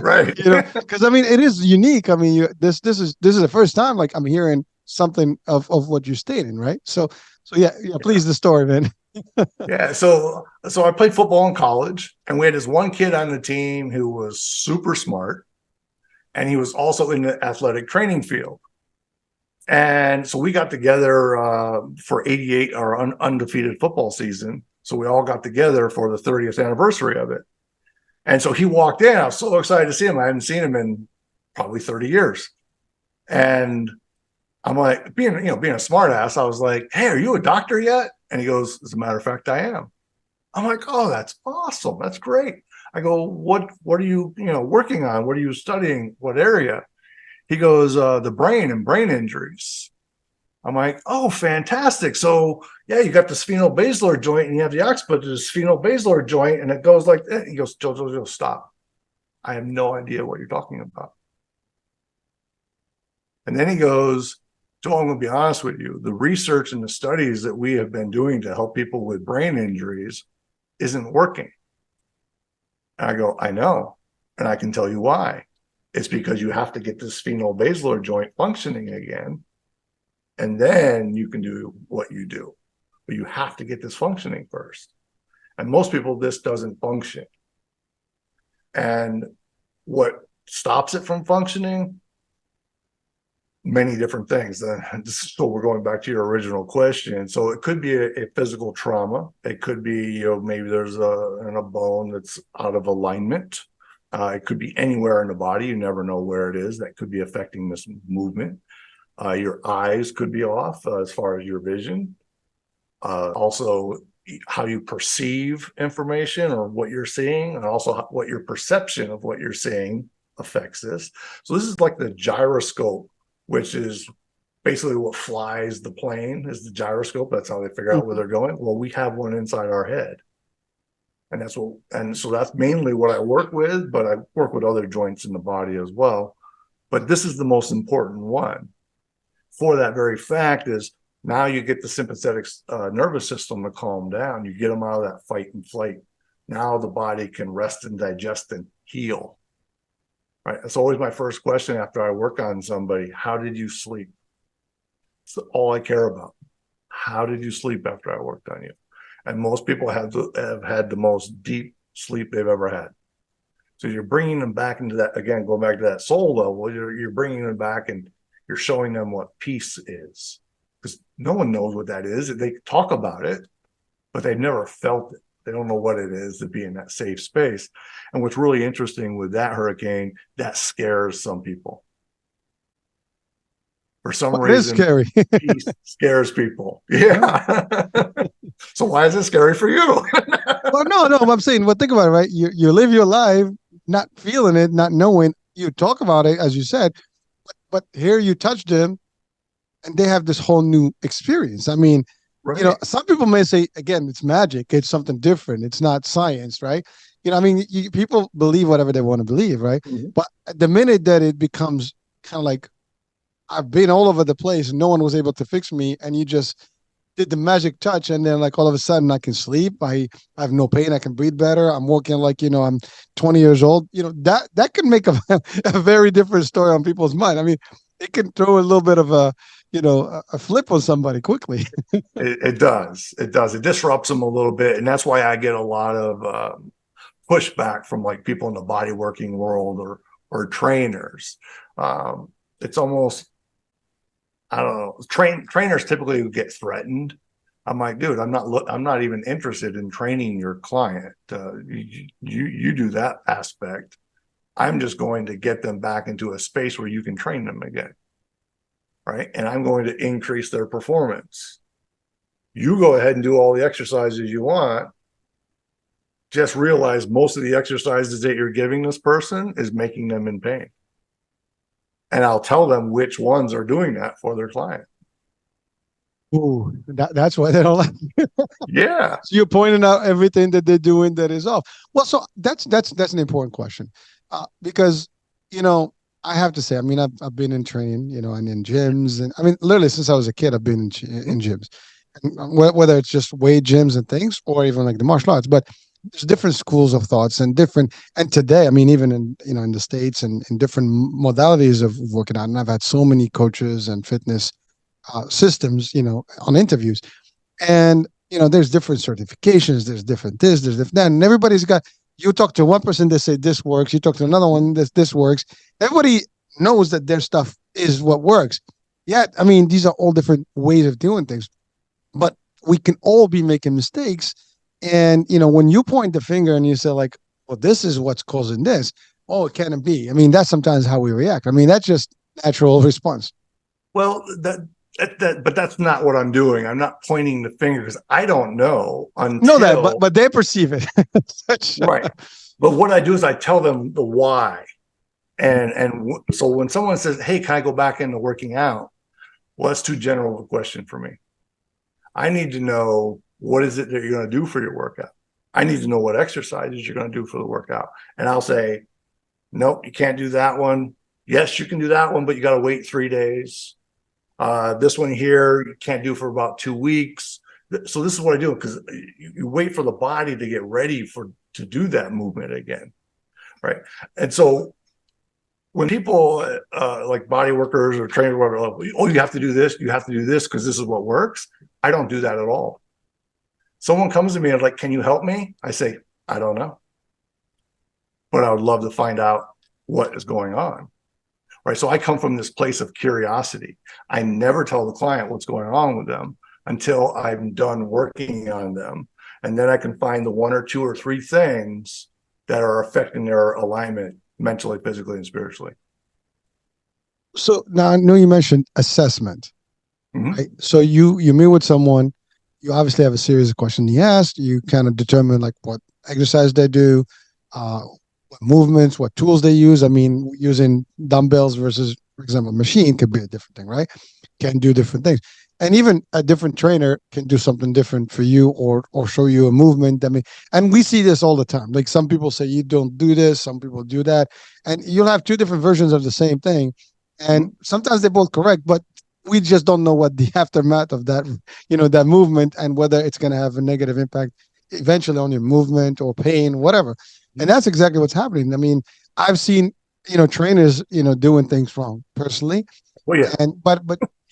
Right. Because I mean, it is unique. I mean, this is the first time like I'm hearing something of what you're stating, right? So yeah, please, the story, man. Yeah. So I played football in college, and we had this one kid on the team who was super smart, and he was also in the athletic training field. And so we got together for 88, our undefeated football season. So we all got together for the 30th anniversary of it. And so he walked in. I was so excited to see him. I hadn't seen him in probably 30 years. And I'm like, being a smart ass, I was like, "Hey, are you a doctor yet?" And he goes, "As a matter of fact, I am." I'm like, "Oh, that's awesome. That's great." I go, what are you, working on? What are you studying? What area? He goes, the brain and brain injuries. I'm like, "Oh, fantastic. So yeah, you got the spheno-basilar joint and you have the occiput to the spheno-basilar joint, and it goes like that." He goes, "Joe, stop. I have no idea what you're talking about." And then he goes, "Joel, I'm going to be honest with you. The research and the studies that we have been doing to help people with brain injuries isn't working." And I go, "I know. And I can tell you why. It's because you have to get the spheno-basilar joint functioning again. And then you can do what you do. But you have to get this functioning first. And most people, this doesn't function. And what stops it from functioning? Many different things." So we're going back to your original question. So it could be a physical trauma. It could be, maybe there's a bone that's out of alignment. It could be anywhere in the body. You never know where it is. That could be affecting this movement. Your eyes could be off as far as your vision. Also, how you perceive information or what you're seeing, and also what your perception of what you're seeing affects this. So this is like the gyroscope, which is basically what flies the plane, is the gyroscope. That's how they figure out where they're going. Well, we have one inside our head. And so that's mainly what I work with, but I work with other joints in the body as well. But this is the most important one for that very fact is now you get the sympathetic nervous system to calm down. You get them out of that fight and flight. Now the body can rest and digest and heal. right? That's always my first question after I work on somebody. How did you sleep? It's all I care about. How did you sleep after I worked on you? And most people have had the most deep sleep they've ever had. So you're bringing them back into that, again, going back to that soul level, you're bringing them back and you're showing them what peace is. Because no one knows what that is. They talk about it, but they've never felt it. They don't know what it is to be in that safe space. And what's really interesting with that hurricane, that scares some people. For some Well, it is reason, scary. peace scares people. Yeah. So why is it scary for you? Well, no, I'm saying, well, think about it, right? You live your life not feeling it, not knowing. You talk about it, as you said, but here you touch them and they have this whole new experience. I mean, Right. some people may say, again, it's magic. It's something different. It's not science, right? I mean, people believe whatever they want to believe, right? Mm-hmm. But the minute that it becomes kind of like, I've been all over the place and no one was able to fix me, and you just did the magic touch, and then like all of a sudden I can sleep. I have no pain. I can breathe better. I'm walking like I'm 20 years old. That can make a very different story on people's mind. I mean, it can throw a little bit of a flip on somebody quickly. It does. It does. It disrupts them a little bit, and that's why I get a lot of pushback from like people in the bodyworking world or trainers. It's almost, I don't know. Trainers typically get threatened. I'm like, dude, I'm not even interested in training your client. You do that aspect. I'm just going to get them back into a space where you can train them again, right? And I'm going to increase their performance. You go ahead and do all the exercises you want. Just realize most of the exercises that you're giving this person is making them in pain. And I'll tell them which ones are doing that for their client. Ooh, that's why they don't like you. Yeah. So you're pointing out everything that they're doing that is off. Well, so that's an important question, because I have to say, I mean, I've been in training, and in gyms, and I mean, literally since I was a kid, I've been in gyms, and whether it's just weight gyms and things, or even like the martial arts. But there's different schools of thoughts and today, I mean, even in the States and in different modalities of working out, and I've had so many coaches and fitness systems, on interviews, and there's different certifications, there's different this, there's different that, and everybody's got. You talk to one person, they say this works. You talk to another one, this works. Everybody knows that their stuff is what works. Yet, I mean, these are all different ways of doing things, but we can all be making mistakes. And when you point the finger and you say like, "Well, this is what's causing this," oh, it can't be. I mean, that's sometimes how we react. I mean, that's just natural response. Well, but that's not what I'm doing. I'm not pointing the finger because I don't know Know that, but until but they perceive it. Such, right. But what I do is I tell them the why. So when someone says, "Hey, can I go back into working out?" Well, that's too general of a question for me. I need to know, what is it that you're going to do for your workout. I need to know what exercises you're going to do for the workout. And I'll say, nope, you can't do that one. Yes, you can do that one, but you got to wait 3 days. This one here, you can't do for about 2 weeks. So this is what I do, because you wait for the body to get ready to do that movement again, right? And so when people like body workers or trainers, whatever, oh, you have to do this, because this is what works. I don't do that at all. Someone comes to me and like, can you help me? I say, I don't know, but I would love to find out what is going on. Right. So I come from this place of curiosity. I never tell the client what's going on with them until I'm done working on them. And then I can find the 1 or 2 or 3 things that are affecting their alignment mentally, physically, and spiritually. So now I know you mentioned assessment, Mm-hmm. right? So you meet with someone, you obviously have a series of questions you ask, you kind of determine like what exercise they do, what movements, what tools they use. I mean, using dumbbells versus, for example, a machine could be a different thing, right? Can do different things. And even a different trainer can do something different for you, or show you a movement. I mean, and we see this all the time. Like some people say you don't do this, some people do that, and you'll have 2 different versions of the same thing. And sometimes they're both correct, but we just don't know what the aftermath of that, that movement, and whether it's going to have a negative impact eventually on your movement or pain, whatever. And that's exactly what's happening. I mean, I've seen trainers, doing things wrong personally. Well, yeah, And but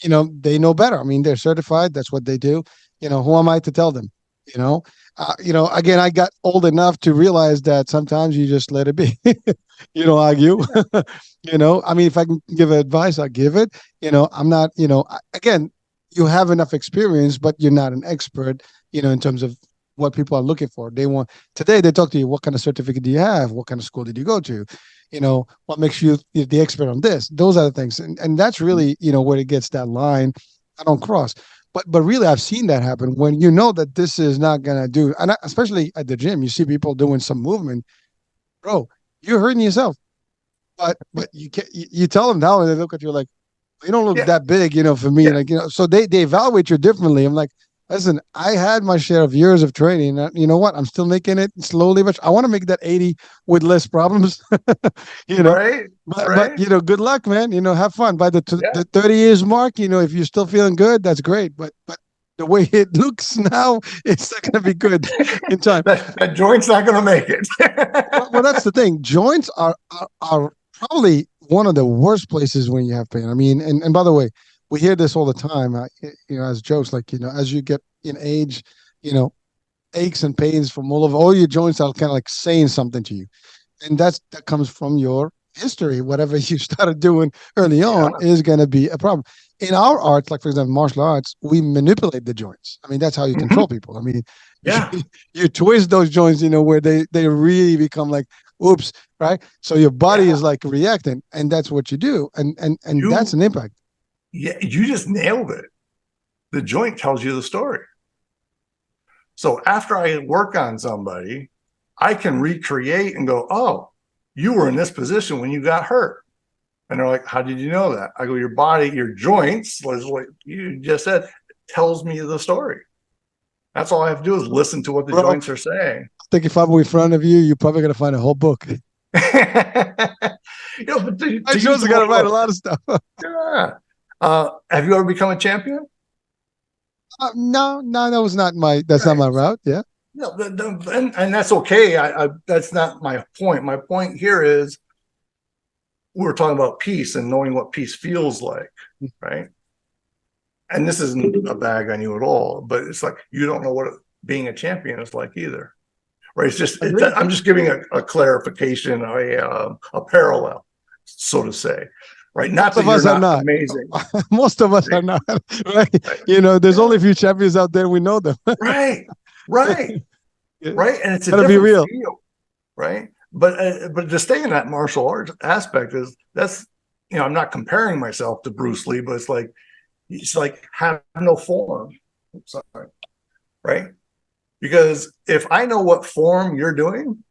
they know better. I mean, they're certified. That's what they do. Who am I to tell them? Again, I got old enough to realize that sometimes you just let it be. You don't argue. I mean, if I can give advice, I give it. I'm not. Again, you have enough experience, but you're not an expert. In terms of what people are looking for. They want today. They talk to you. What kind of certificate do you have? What kind of school did you go to? What makes you the expert on this? Those are the things, and that's really where it gets that line. I don't cross. But really, I've seen that happen when you know that this is not gonna do, and especially at the gym, you see people doing some movement, bro. You're hurting yourself, but you can you tell them now, and they look at you like you don't look yeah, that big, for me. yeah. Like, so they evaluate you differently. I'm like, listen, I had my share of years of training. You know what? I'm still making it slowly, but I want to make that 80 with less problems. you know, Right, but right. good luck, man. Have fun. By Yeah. the 30 years mark, if you're still feeling good, that's great. But the way it looks now, it's not going to be good in time. That joint's not going to make it. Well, that's the thing. Joints are probably one of the worst places when you have pain. I mean, and by the way, we hear this all the time. As jokes, like as you get in age, you know, aches and pains from all your joints are kind of like saying something to you, and that comes from your history. Whatever you started doing early Yeah, on is going to be a problem. In our arts, like for example, martial arts, we manipulate the joints. I mean, that's how you control hmm, people. I mean, yeah. you twist those joints, where they really become like, oops, right? So your body Yeah. is like reacting, and that's what you do, and that's You, an impact. yeah, you just nailed it. The joint tells you the story. So after I work on somebody, I can recreate and go, oh, you were in this position when you got hurt. And they're like, how did you know that? I go, your body, your joints, like you just said, tells me the story. That's all I have to do is listen to what the Bro, joints are saying. I think if I'm in front of you, you're probably gonna find a whole book. But I to use just the gotta word, write a look, lot of stuff. yeah. Have you ever become a champion? No, no, that's not Right. my route. Yeah. No, and that's okay. That's not my point. My point here is we were talking about peace and knowing what peace feels like, right? And this isn't a bag on you at all, but it's like you don't know what being a champion is like either, right? Agreed. I'm just giving a clarification, a parallel, so to say, right? Not Most that of you're us are not not. amazing, Most of us are not. Right. right? There's only Yeah, a few champions out there. We know them. right, right, Yeah. right, and it's a Gotta be different real. feel, right? But to stay in that martial arts aspect is that's I'm not comparing myself to Bruce Lee, but it's like have no form. Sorry, right? Because if I know what form you're doing,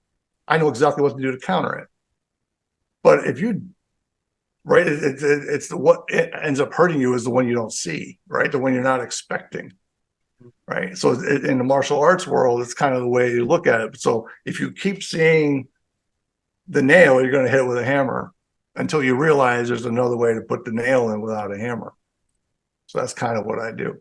I know exactly what to do to counter it. But if you right, it's the what it ends up hurting you is the one you don't see, right? The one you're not expecting, right? So in the martial arts world, it's kind of the way you look at it. So if you keep seeing the nail, you're going to hit it with a hammer until you realize there's another way to put the nail in without a hammer. So that's kind of what I do.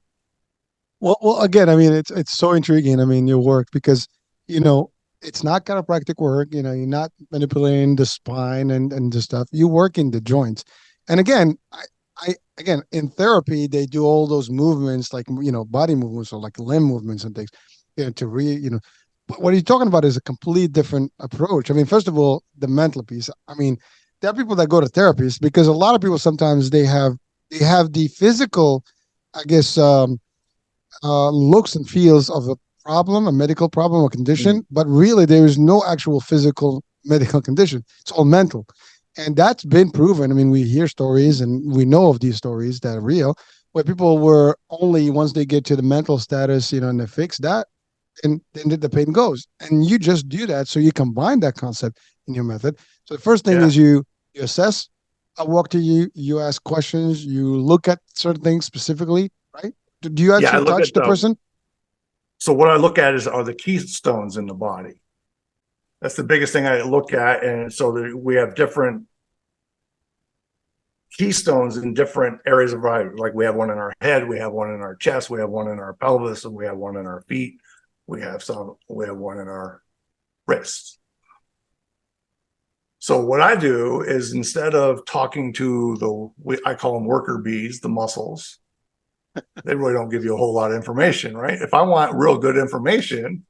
Well, again, I mean, it's so intriguing. I mean, your work because you know it's not chiropractic work. You're not manipulating the spine and the stuff. You work in the joints, and again, I again in therapy they do all those movements like body movements or like limb movements and things, to But what you're talking about is a complete different approach. I mean, first of all, the mental piece. I mean, there are people that go to therapists because a lot of people sometimes they have the physical, I guess. Looks and feels of a problem, a medical problem or Mm. condition, but really there is no actual physical medical condition. It's all mental. And that's been proven. I mean, we hear stories and we know of these stories that are real, where people were only once they get to the mental status, and they fix that, and then the pain goes. And you just do that. So you combine that concept in your method. So the first thing Yeah, is you assess. I walk to you, you ask questions, you look at certain things specifically, right? Do you yeah. I actually look touch at the the person? so what I look at is are the keystones in the body. That's the biggest thing I look at, and so that we have different keystones in different areas of life. Like we have one in our head, we have one in our chest, we have one in our pelvis, and we have one in our feet. We have one in our wrists. So what I do is instead of talking to I call them worker bees, the muscles, they really don't give you a whole lot of information, right? If I want real good information,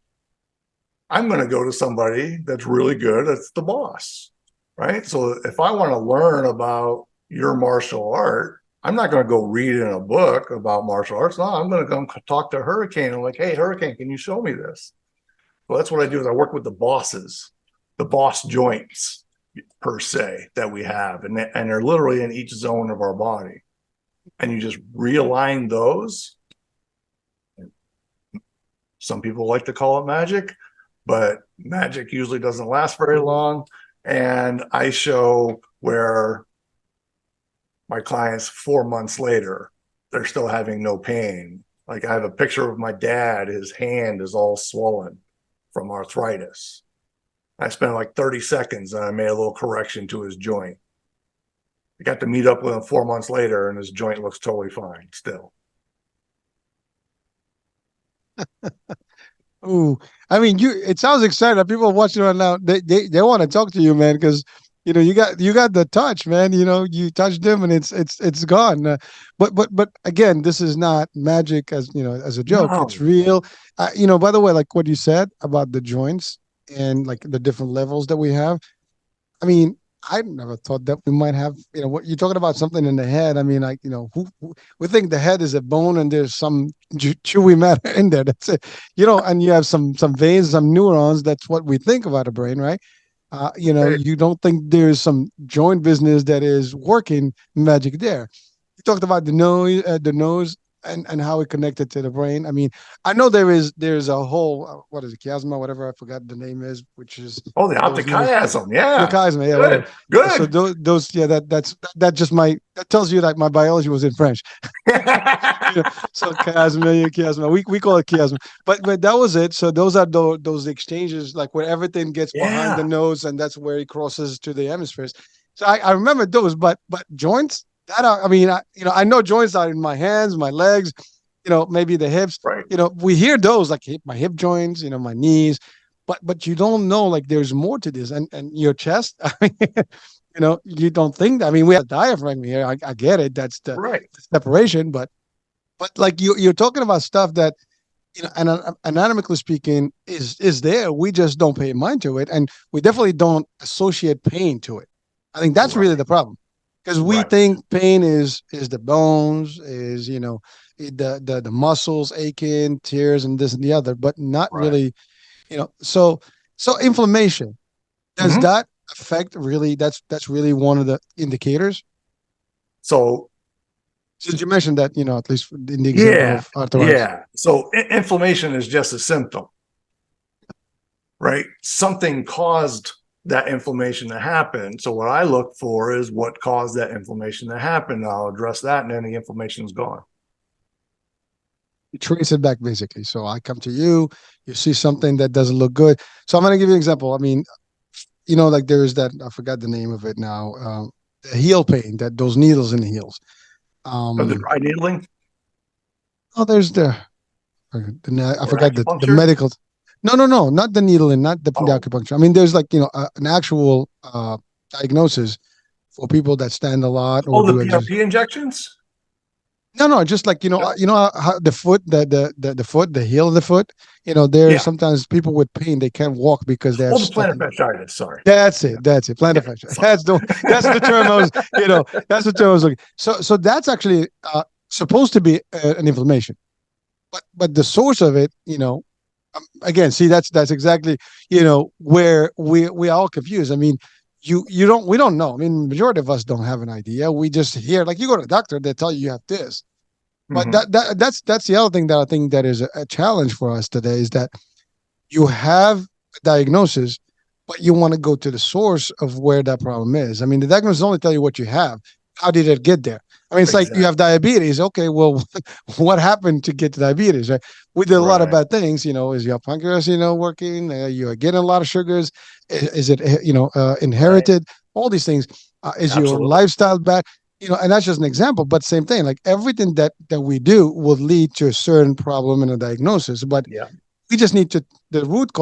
I'm going to go to somebody that's really good. That's the boss, right? So if I want to learn about your martial art, I'm not going to go read in a book about martial arts. No, I'm going to go talk to Hurricane and like, hey, Hurricane, can you show me this? Well, that's what I do is I work with the bosses, the boss joints per se that we have, and they're literally in each zone of our body. And you just realign those. Some people like to call it magic, but magic usually doesn't last very long. And I show where my clients 4 months later, they're still having no pain. Like I have a picture of my dad, his hand is all swollen from arthritis. I spent like 30 seconds and I made a little correction to his joint. I got to meet up with him 4 months later and his joint looks totally fine still. Ooh, I mean, it sounds exciting. People watching right now, they want to talk to you, man, because you got the touch, man. You touch them and it's gone. But again, this is not magic as a joke. No. It's real. By the way, like what you said about the joints and like the different levels that we have. I mean, I never thought that we might have, what you're talking about something in the head. I mean, like, we think the head is a bone and there's some chewy matter in there. That's it, and you have some veins, some neurons. That's what we think about the brain, right? You don't think there's some joint business that is working magic there. You talked about the nose and how it connected to the brain. I mean, I know there's a whole what is it, chiasma, whatever I forgot the name is, which is the optic chiasm, yeah, chiasma, yeah, good, whatever. good. So those yeah, that tells you that my biology was in French. So chiasma, we call it chiasma, but that was it. So those are those exchanges, like where everything gets behind the nose, and that's where it crosses to the hemispheres. So I remember those, but joints. I mean, I know joints are in my hands, my legs, maybe the hips. Right. We hear those like my hip joints, my knees, but you don't know like there's more to this, and your chest. I mean, you don't think that. I mean, we have a diaphragm here. I get it. That's the separation, but like you're talking about stuff that and anatomically speaking is there. We just don't pay mind to it, and we definitely don't associate pain to it. I think that's really the problem. Because we think pain is the bones, is the muscles aching, tears, and this and the other, but not really, So inflammation, does that affect really? That's really one of the indicators. So since you mentioned that, at least in the example of arthritis. Yeah. So inflammation is just a symptom, right? Something caused that inflammation to happen. So what I look for is what caused that inflammation to happen. I'll address that, and then the inflammation is gone. You trace it back basically. So I come to you, you see something that doesn't look good. So I'm going to give you an example. I mean, like there's that, I forgot the name of it now, the heel pain, that those needles in the heels. The dry needling? Oh, there's I forgot the medical. No, not the needling, not the acupuncture. I mean, there's like, an actual diagnosis for people that stand a lot. Or the PRP injections? No, just like, how the foot, the foot, the heel of the foot, there's sometimes people with pain, they can't walk because they're the plantar fasciitis, sorry. That's it. Plantar fasciitis. That's the term I was, that's the term I was looking. So that's actually supposed to be an inflammation. But the source of it, again, see, that's exactly, where we are all confused. I mean, we don't know. I mean, majority of us don't have an idea. We just hear, like, you go to the doctor, they tell you have this. But that's the other thing that I think that is a challenge for us today, is that you have a diagnosis, but you want to go to the source of where that problem is. I mean, the diagnosis only tell you what you have. How did it get there? I mean, it's like you have diabetes. Okay, well, what happened to get to diabetes, right? We did a lot of bad things. Is your pancreas, working? You're getting a lot of sugars. Is it, inherited? All these things. Is your lifestyle bad? And that's just an example, but same thing. Like everything that we do will lead to a certain problem in a diagnosis. But We just need to the root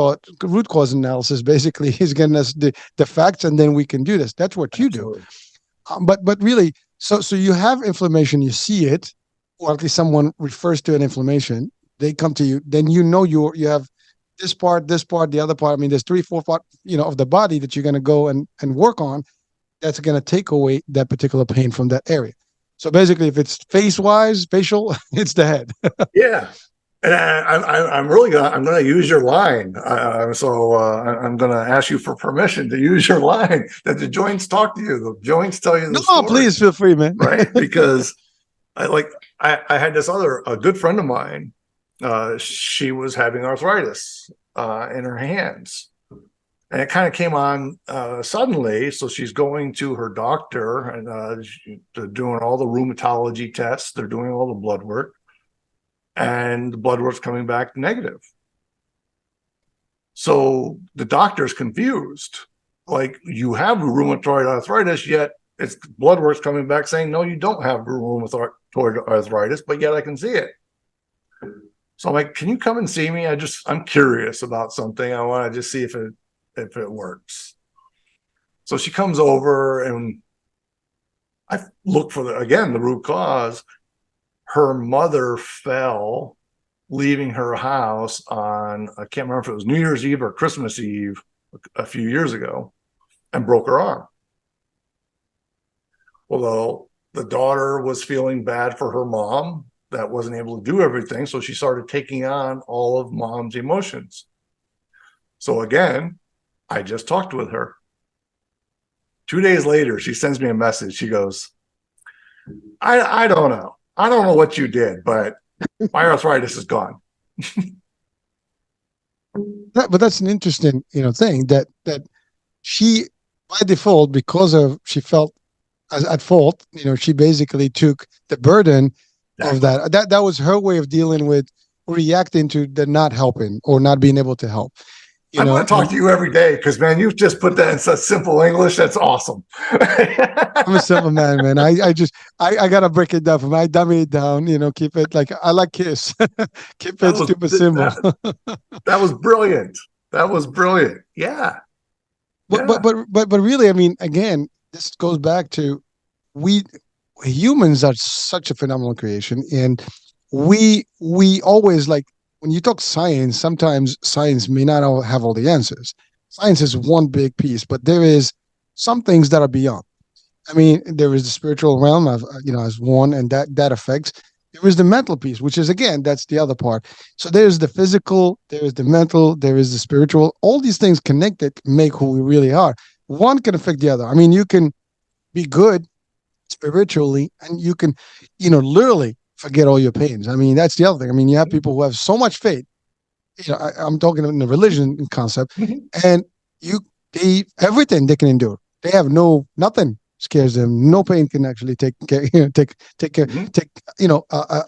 cause analysis basically is getting us the facts, and then we can do this. That's what you do. Absolutely. But really, so you have inflammation, you see it, or at least someone refers to an inflammation. They come to you, then you have this part, the other part. I mean, there's three, four part, of the body that you're going to go and work on. That's going to take away that particular pain from that area. So basically, if it's facial, it's the head. Yeah. And I'm really gonna use your line. I'm gonna ask you for permission to use your line that the joints talk to you. The joints tell you the No, story, please feel free, man. right? Because I had this a good friend of mine. She was having arthritis in her hands, and it kind of came on suddenly. So she's going to her doctor, and they're doing all the rheumatology tests. They're doing all the blood work, and the blood work's coming back negative. So the doctor's confused. Like, you have rheumatoid arthritis, yet it's blood work's coming back saying, no, you don't have rheumatoid arthritis, but yet I can see it. So I'm like, can you come and see me? I'm curious about something. I want to just see if it works. So she comes over, and I look for the root cause. Her mother fell leaving her house on, I can't remember if it was New Year's Eve or Christmas Eve a few years ago, and broke her arm. Well, the daughter was feeling bad for her mom that wasn't able to do everything. So she started taking on all of mom's emotions. So again, I just talked with her. 2 days later, she sends me a message. She goes, I don't know. I don't know what you did, but my arthritis is gone. But that's an interesting, thing that she, by default, because of she felt at fault, she basically took the burden of Exactly. that was her way of dealing with reacting to the not helping or not being able to help. I want to talk to you every day because, man, you've just put that in such simple English. That's awesome. I'm a simple man. I gotta break it down for me. I dummy it down, keep it like I like Kiss. Keep That it was stupid simple. that was brilliant. That was brilliant. Yeah. but Yeah. but really, I mean, again, this goes back to we humans are such a phenomenal creation, and we always like when you talk science. Sometimes science may not have all the answers. Science is one big piece, but there is some things that are beyond. I mean, there is the spiritual realm of as one, and that affects. There is the mental piece, which is again that's the other part. So there's the physical, there is the mental, there is the spiritual. All these things connected make who we really are. One can affect the other. I mean, you can be good spiritually, and you can, literally forget all your pains. I mean, that's the other thing. I mean, you have people who have so much faith. I'm talking in the religion concept, Mhm. and they everything they can endure. They have nothing scares them. No pain can actually take care, Mhm. take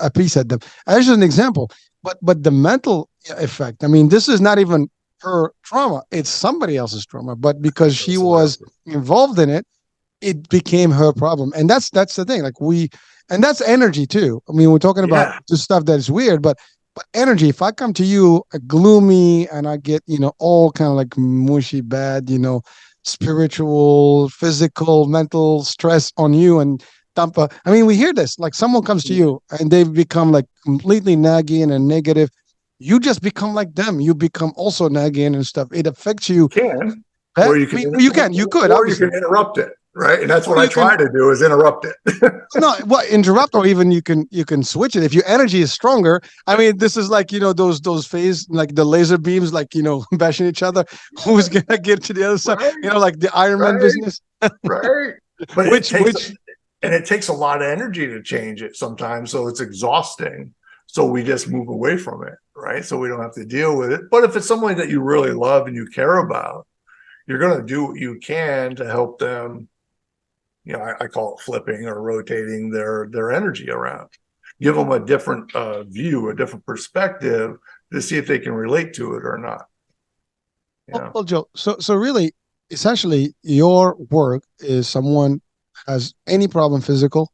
a piece at them. As an example, but the mental effect. I mean, this is not even her trauma; it's somebody else's trauma. But because she was Absolutely. involved in it, it became her problem. And that's the thing. Like and that's energy too. I mean, we're talking about Yeah. just stuff that is weird, but energy. If I come to you gloomy and I get all kind of like mushy, bad, spiritual, physical, mental stress on you and dump. I mean, we hear this. Like someone comes to you and they become like completely nagging and negative. You just become like them. You become also nagging and stuff. It affects you. Can I mean, you could or you obviously, can interrupt it, right? And that's or what I you can try to do is interrupt it. no, what interrupt, or even you can switch it if your energy is stronger. I mean, this is like those phase like the laser beams, like bashing each other. Who's gonna get to the other side? Right. Like the Iron Man Right. business. Right. But Which it takes a lot of energy to change it sometimes. So it's exhausting. So we just move away from it, right? So we don't have to deal with it. But if it's someone that you really love and you care about, you're going to do what you can to help them. I call it flipping or rotating their energy around. Give them a different view, a different perspective to see if they can relate to it or not. well, Joe. So really, essentially, your work is someone has any problem physical,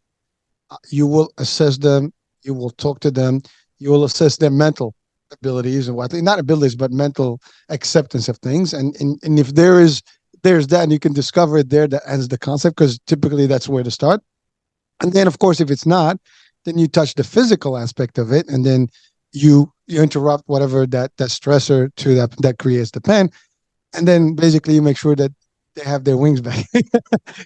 you will assess them, you will talk to them, you will assess their mental. abilities and what not abilities but mental acceptance of things, and if there's that and you can discover it there, that ends the concept, because typically that's where to start. And then of course if it's not, then you touch the physical aspect of it, and then you interrupt whatever that stressor to that creates the pain, and then basically you make sure that they have their wings back.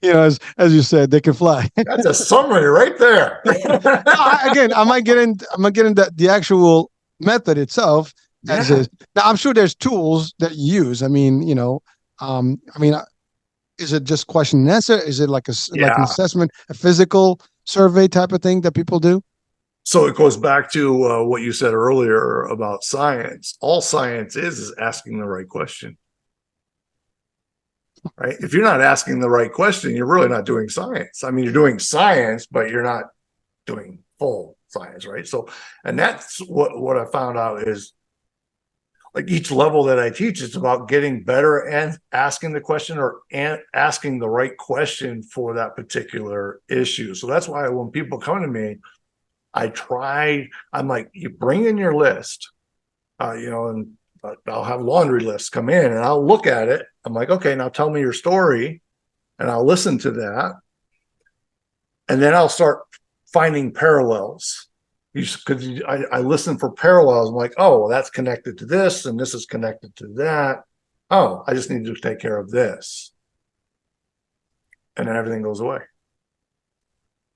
As you said, they can fly. That's a summary right there. Again, I'm not getting the actual method itself as Yeah. is. Now, I'm sure there's tools that you use. I mean, I mean, is it just question and answer? Is it like like an Yeah. assessment, a physical survey type of thing that people do? So it goes back to what you said earlier about science. All science is asking the right question, right? If you're not asking the right question, you're really not doing science. I mean, you're doing science, but you're not doing full science, right? So, and that's what I found out is, like, each level that I teach, it's about getting better and asking the question, or asking the right question for that particular issue. So that's why when people come to me, I'm like, you bring in your list, and I'll have laundry lists come in and I'll look at it. I'm like, okay, now tell me your story, and I'll listen to that. And then I'll start finding parallels, because I listen for parallels. I'm like, oh, well, that's connected to this, and this is connected to that. Oh, I just need to take care of this. And then everything goes away.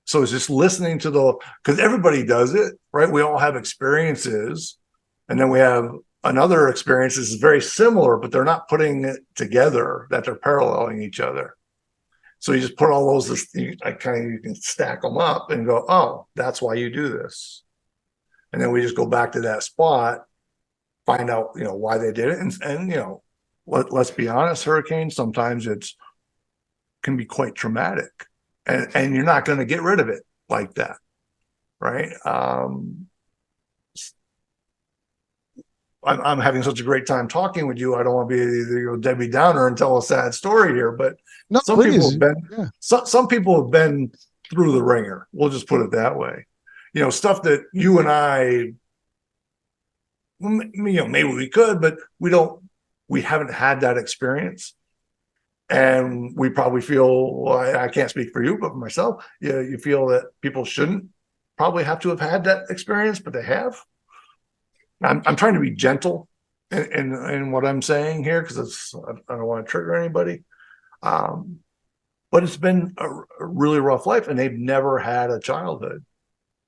So it's just listening to because everybody does it, right? We all have experiences, and then we have another experience that's very similar, but they're not putting it together, that they're paralleling each other. So you just put all those, you can stack them up and go, oh, that's why you do this. And then we just go back to that spot, find out, why they did it. And let's be honest, hurricanes, sometimes can be quite traumatic, and you're not going to get rid of it like that. Right. I'm having such a great time talking with you. I don't want to be Debbie Downer and tell a sad story here, but No, some please. people have been, Yeah. some people have been through the ringer. We'll just put it that way. Stuff that you and I, maybe we could, but we haven't had that experience. And we probably feel, well, I can't speak for you, but for myself, you feel that people shouldn't probably have to have had that experience, but they have. I'm trying to be gentle in what I'm saying here, because I don't want to trigger anybody. But it's been a really rough life, and they've never had a childhood.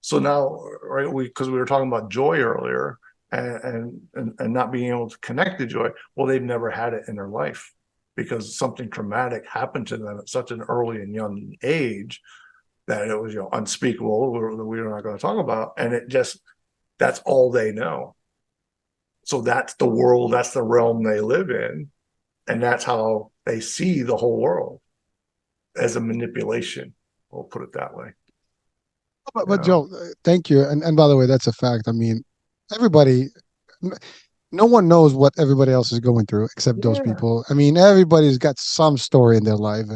So now, right, because we were talking about joy earlier, and not being able to connect to joy. Well, they've never had it in their life, because something traumatic happened to them at such an early and young age that it was unspeakable. We're not going to talk about, and that's all they know. So that's the world, that's the realm they live in, and that's how they see the whole world, as a manipulation. We'll put it that way. But Joe, thank you. And by the way, that's a fact. I mean, everybody, no one knows what everybody else is going through except those people. I mean, everybody's got some story in their life.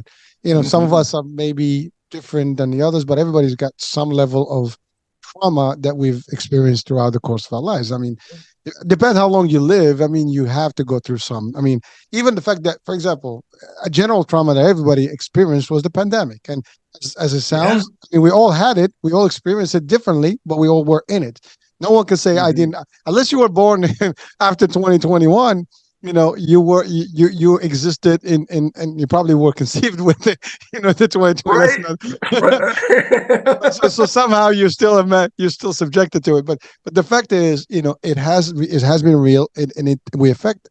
And, some of us are maybe different than the others, but everybody's got some level of trauma that we've experienced throughout the course of our lives. I mean, it depends how long you live. I mean, you have to go through some. I mean, even the fact that, for example, a general trauma that everybody experienced was the pandemic. And as it sounds, I mean, we all had it. We all experienced it differently, but we all were in it. No one can say I didn't, unless you were born after 2021. You existed in and you probably were conceived with it, the 2020. Right. so somehow you're still subjected to it. But the fact is, it has been real, and it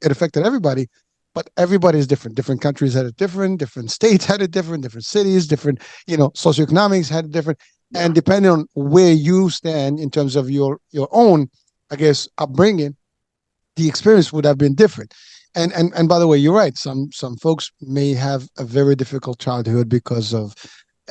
affected everybody. But everybody is different. Different countries had it different. Different states had it different. Different cities, different, socioeconomics had it different. Yeah. And depending on where you stand in terms of your own, I guess, upbringing, the experience would have been different. And by the way, you're right. Some folks may have a very difficult childhood because of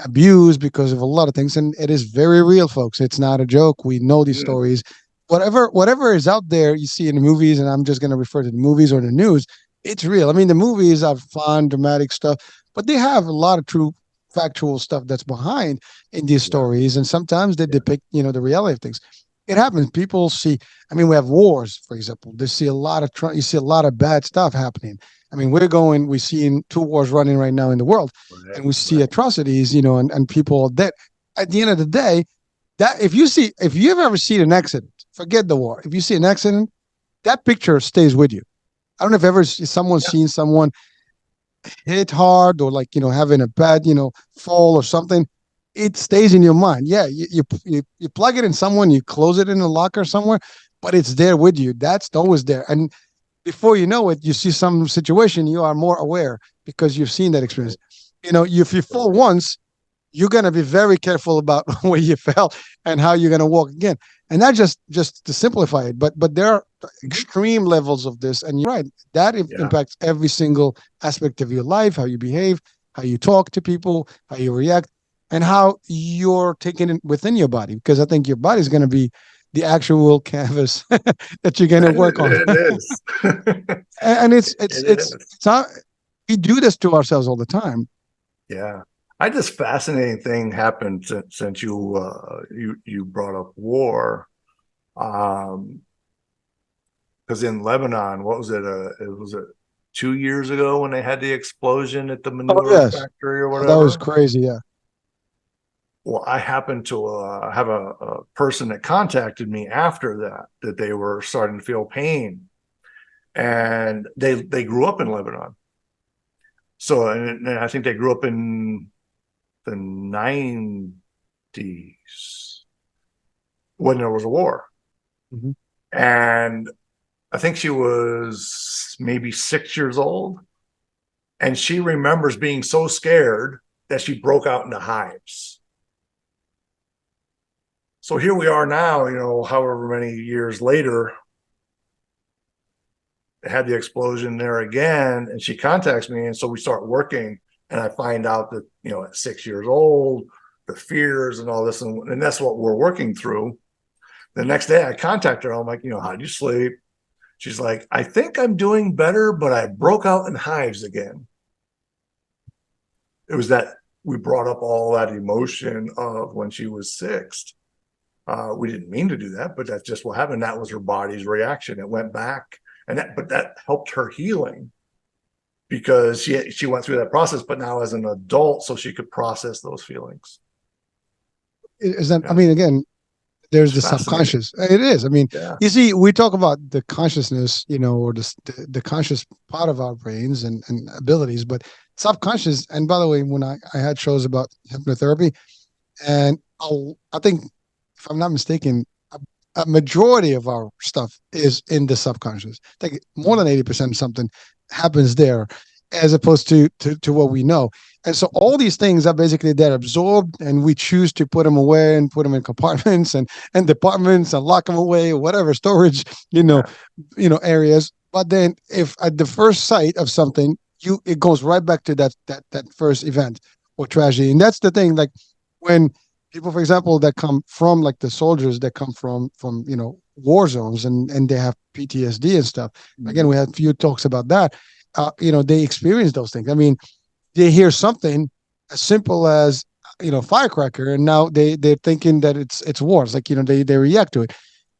abuse, because of a lot of things, and it is very real, folks. It's not a joke. We know these stories. Whatever is out there, you see in the movies, and I'm just going to refer to the movies or the news. It's real. I mean, the movies are fun, dramatic stuff, but they have a lot of true, factual stuff that's behind in these stories, and sometimes they depict, the reality of things. it happens. People see. I mean, we have wars, for example. They see a lot of you see a lot of bad stuff happening. I mean, we're seeing two wars running right now in the world, and Right, we see right. atrocities, and people that at the end of the day, that if you've ever seen an accident, forget the war. If you see an accident, that picture stays with you. I don't know if ever someone's Yeah, seen someone hit hard or like having a bad fall or something. It stays in your mind. Yeah, you plug it in someone, you close it in a locker somewhere, but it's there with you. That's always there. And before you know it, you see some situation, you are more aware because you've seen that experience. right, If you fall right. once, you're going to be very careful about where you fell and how you're going to walk again. And that just to simplify it, but there are Mhm. extreme levels of this, and you're right, that Yeah, impacts every single aspect of your life, how you behave, how you talk to people, how you react, and how you're taking it within your body. Because I think your body is going to be the actual canvas that you're going to work on. it is. And It is. it's not, we do this to ourselves all the time. Yeah. I just fascinating thing happened since you brought up war. Um, because in Lebanon, what was it? It was 2 years ago when they had the explosion at the Oh manure yes. factory or Oh, that was whatever. crazy. Yeah. Well, I happened to have a person that contacted me after that they were starting to feel pain, and they grew up in Lebanon. So, and I think they grew up in the 90s when there was a war. Mm-hmm. And I think she was maybe 6 years old. And she remembers being so scared that she broke out into hives. So here we are now, however many years later, had the explosion there again. And she contacts me. And so we start working. And I find out that, at 6 years old, the fears and all this. And that's what we're working through. The next day I contact her. I'm like, how'd you sleep? She's like, I think I'm doing better, but I broke out in hives again. It was that we brought up all that emotion of when she was six. We didn't mean to do that, but that's just what happened. That was her body's reaction. It went back, but that helped her healing because she went through that process. But now as an adult, so she could process those feelings. Is that, I Yeah, mean, again, there's it's the fascinating. subconscious. It is. I mean, Yeah, you see, we talk about the consciousness, or the conscious part of our brains and abilities, but subconscious. And by the way, when I had shows about hypnotherapy, and I think, if I'm not mistaken, a majority of our stuff is in the subconscious. I think more than 80% something happens there, as opposed to what we know. And so all these things are basically they're absorbed, and we choose to put them away and put them in compartments and departments and lock them away, or whatever storage, yeah, areas. But then, if at the first sight of something, it goes right back to that first event or tragedy. And that's the thing. Like when people, for example, that come from, like, the soldiers that come from war zones, and they have PTSD and stuff. Again, we had a few talks about that. They experience those things. I mean, they hear something as simple as firecracker, and now they're thinking that it's wars. Like, they react to it,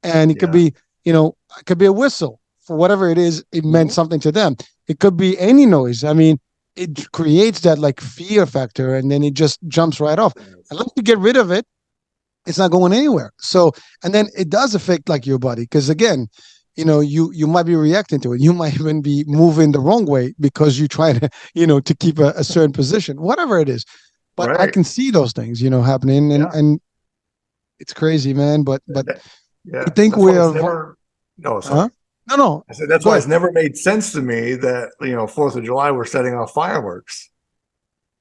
and it could yeah. be it could be a whistle for whatever it is. It meant Mhm. something to them. It could be any noise. I mean, it creates that, like, fear factor, and then it just jumps right off. Yes. Unless you get rid of it, it's not going anywhere. So, and then it does affect, like, your body, because again, you might be reacting to it. You might even be moving the wrong way because you try to to keep a certain position, whatever it is. But I Right. can see those things happening, and Yeah. it's crazy, man. But That- I yeah. think That's we why it's are. never. No, Huh? sorry. No, no. I said that's Go why ahead. it's never made sense to me that 4th of July we're setting off fireworks.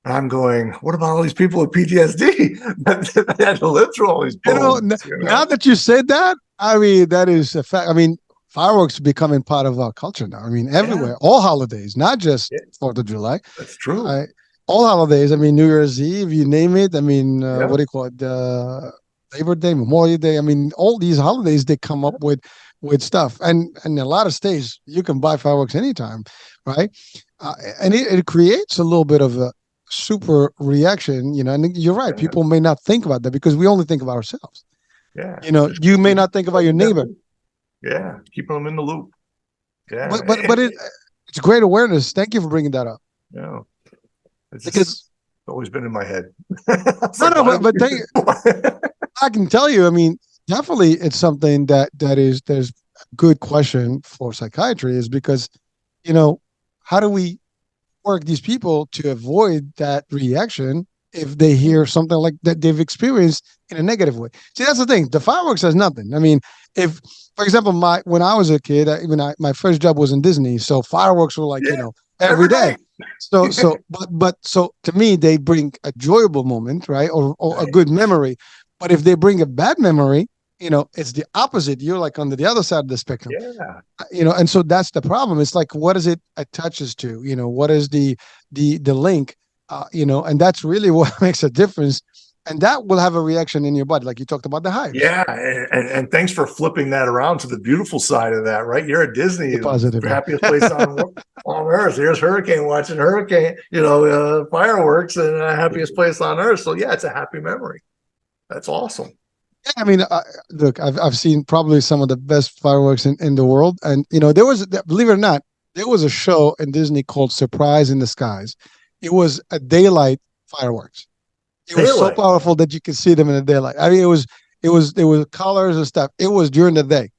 And I'm going, what about all these people with PTSD that had to live through all these bombs? Now that you said that, I mean, that is a fact. I mean, fireworks are becoming part of our culture now. I mean, Yeah, everywhere, all holidays, not just yeah, 4th of July. that's true. I, all holidays. I mean, New Year's Eve, you name it. I mean, Yeah, what do you call it? Labor Day, Memorial Day. I mean, all these holidays they come up with stuff, and a lot of states you can buy fireworks anytime, right? And it creates a little bit of a super reaction, And you're right. yeah, People may not think about that because we only think about ourselves. Yeah. You may not think about your neighbor, Yeah. Keeping them in the loop. Yeah. but it's great awareness. Thank you for bringing that up. Yeah. It's Because just always been in my head. It's no, like, no, why do but we I can tell you. I mean, definitely, it's something there's a good question for psychiatry is because, you know, how do we work these people to avoid that reaction if they hear something like that they've experienced in a negative way? See, that's the thing. The fireworks has nothing. I mean, if, for example, when I was a kid, my first job was in Disney, so fireworks were like, Yeah. every Every day. night. So to me, they bring a joyable moment, right, or a Right. good memory. But if they bring a bad memory, it's the opposite. You're like on the other side of the spectrum. Yeah. And so that's the problem. It's like, what is it attaches to? What is the link? And that's really what makes a difference. And that will have a reaction in your body, like you talked about the hives. Yeah, and thanks for flipping that around to the beautiful side of that, right? You're at Disney, The positive. the happiest place on earth. Here's hurricane watching hurricane, fireworks, and happiest place on earth. So yeah, it's a happy memory. That's awesome. Yeah, I mean, look, I've seen probably some of the best fireworks in the world, and there was, believe it or not, there was a show in Disney called Surprise in the Skies. It was a daylight fireworks. It was so Daylight. powerful that you could see them in the daylight. I mean, there was colors and stuff. It was during the day.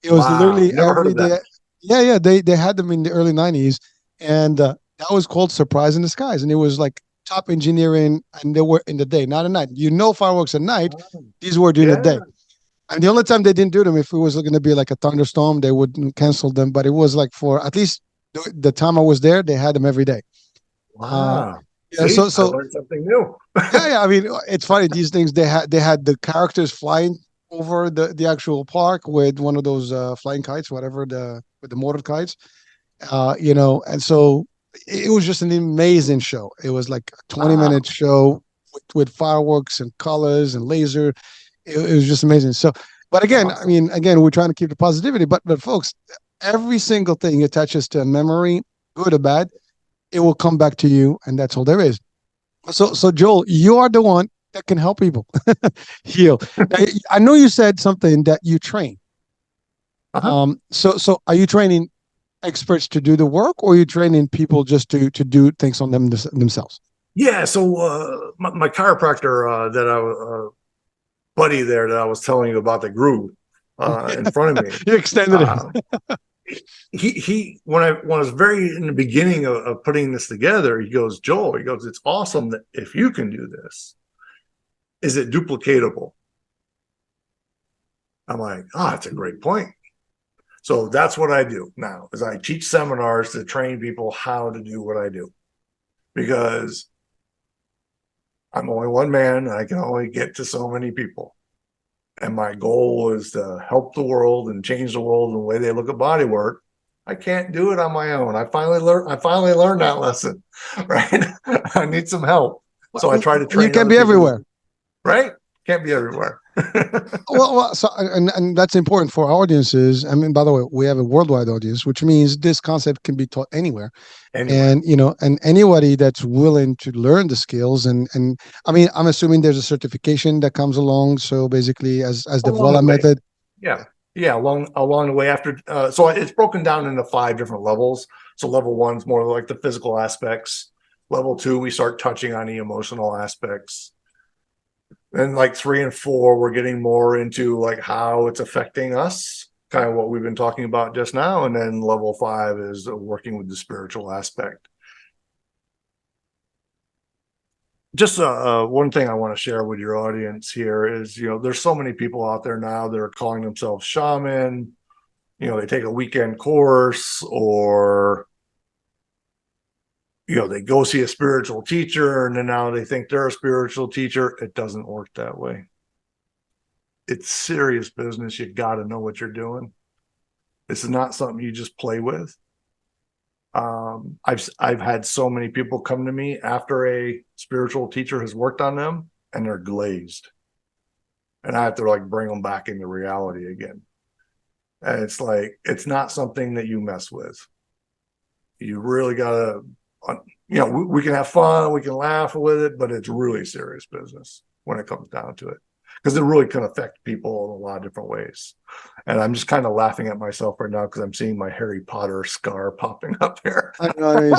It was Wow, literally never heard every of that. day. Yeah, yeah. They had them in the early '90s, and that was called Surprise in the Skies, and it was like top engineering, and they were in the day, not at night. Fireworks at night. These were during the Yeah. day. And the only time they didn't do them, if it was going to be like a thunderstorm, they would cancel them. But it was like for at least the time I was there, they had them every day. Uh, Wow. yeah, See, I so learned something new. yeah, yeah. I mean, it's funny. These things they had the characters flying over the actual park with one of those flying kites, whatever with the motor kites. And so it was just an amazing show. It was like a 20-minute Wow. show with fireworks and colors and laser. It was just amazing. So, but again, I Awesome. mean, again, we're trying to keep the positivity, but folks, every single thing attaches to a memory, good or bad, it will come back to you, and that's all there is. So Joel, you are the one that can help people heal. Now, I know you said something that you train. Uh-huh. So are you training experts to do the work, or are you training people just to do things on themselves? Yeah. So my chiropractor that buddy there that I was telling you about the groove in front of me. You extended it. Uh, he when I was very in the beginning of putting this together, he goes, Joel, he goes, it's awesome that if you can do this, is it duplicatable? I'm like, it's a great point. So that's what I do now is I teach seminars to train people how to do what I do because I'm only one man and I can only get to so many people. And my goal is to help the world and change the world in the way they look at body work. I can't do it on my own. I finally learned that lesson, right? I need some help. So I try to You train can other be people, everywhere. right? Can't be everywhere. So and that's important for our audiences. I mean, by the way, we have a worldwide audience, which means this concept can be taught anywhere. Anywhere. And anybody that's willing to learn the skills and I mean, I'm assuming there's a certification that comes along. So basically, as the Along the VOILA way. method. Yeah. Yeah. Along the way after, so it's broken down into 5 different levels. So level 1's more like the physical aspects. Level 2, we start touching on the emotional aspects. Then like 3 and 4, we're getting more into like how it's affecting us, kind of what we've been talking about just now. And then level 5 is working with the spiritual aspect. Just one thing I want to share with your audience here is, there's so many people out there now that are calling themselves shaman. They take a weekend course or, they go see a spiritual teacher and then now they think they're a spiritual teacher. It doesn't work that way. It's serious business. You got to know what you're doing. This is not something you just play with. I've had so many people come to me after a spiritual teacher has worked on them and they're glazed, and I have to like bring them back into reality again. And it's like it's not something that you mess with. You really gotta, we can have fun, we can laugh with it, but it's really serious business when it comes down to it. because it really can affect people in a lot of different ways. And I'm just kind of laughing at myself right now because I'm seeing my Harry Potter scar popping up here. I know. I mean,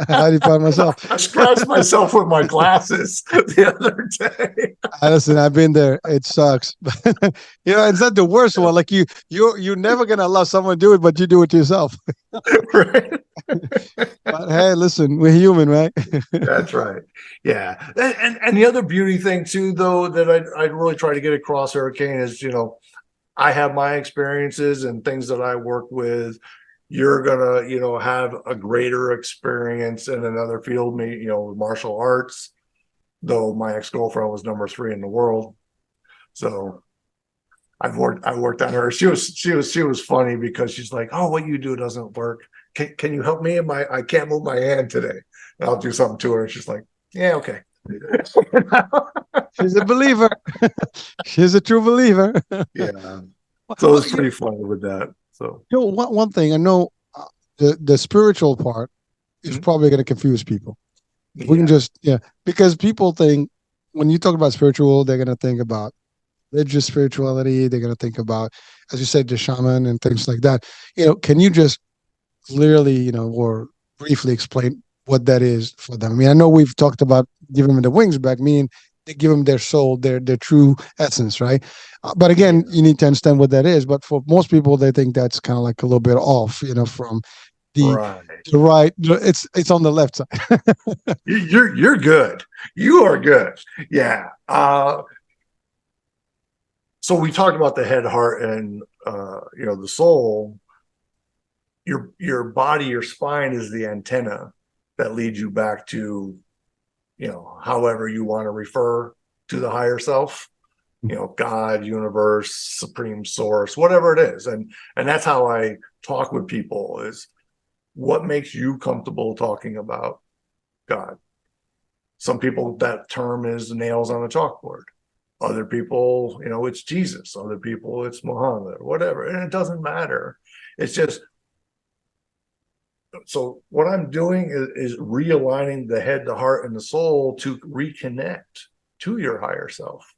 how do you find myself? I scratched myself with my glasses the other day. Listen, I've been there. It sucks. It's not the worst one. Like you're never gonna allow someone to do it, but you do it to yourself. Right. But hey, listen, we're human, right? That's right. Yeah. And the other beauty thing too, though, that I'd really try to get across, Hurricane, is, I have my experiences and things that I work with. You're gonna, have a greater experience in another field, martial arts, though my ex-girlfriend was number 3 in the world. So I worked on her. She was funny because she's like, "Oh, what you do doesn't work. Can you help me? I can't move my hand today." And I'll do something to her. And she's like, "Yeah, okay." She's a believer. She's a true believer. Yeah. So it's pretty funny with that. So one thing I know, the spiritual part is probably going to confuse people. We can just because people think when you talk about spiritual, they're going to think about religious spirituality. They're going to think about, as you said, the shaman and things like that. Can you just clearly, or briefly explain what that is for them? I mean, I know we've talked about giving them the wings back, meaning they give them their soul, their true essence, right? But again, you need to understand what that is. But for most people, they think that's kind of like a little bit off, from the right. It's on the left side. You're good. You are good. Yeah. So we talked about the head, heart, and the soul. Your body, your spine is the antenna that leads you back to, however you want to refer to the higher self, God, universe, supreme source, whatever it is. And that's how I talk with people is what makes you comfortable talking about God. Some people, that term is nails on a chalkboard. Other people, it's Jesus. Other people, it's Muhammad, whatever. And it doesn't matter. It's just, so what I'm doing is realigning the head, the heart, and the soul to reconnect to your higher self.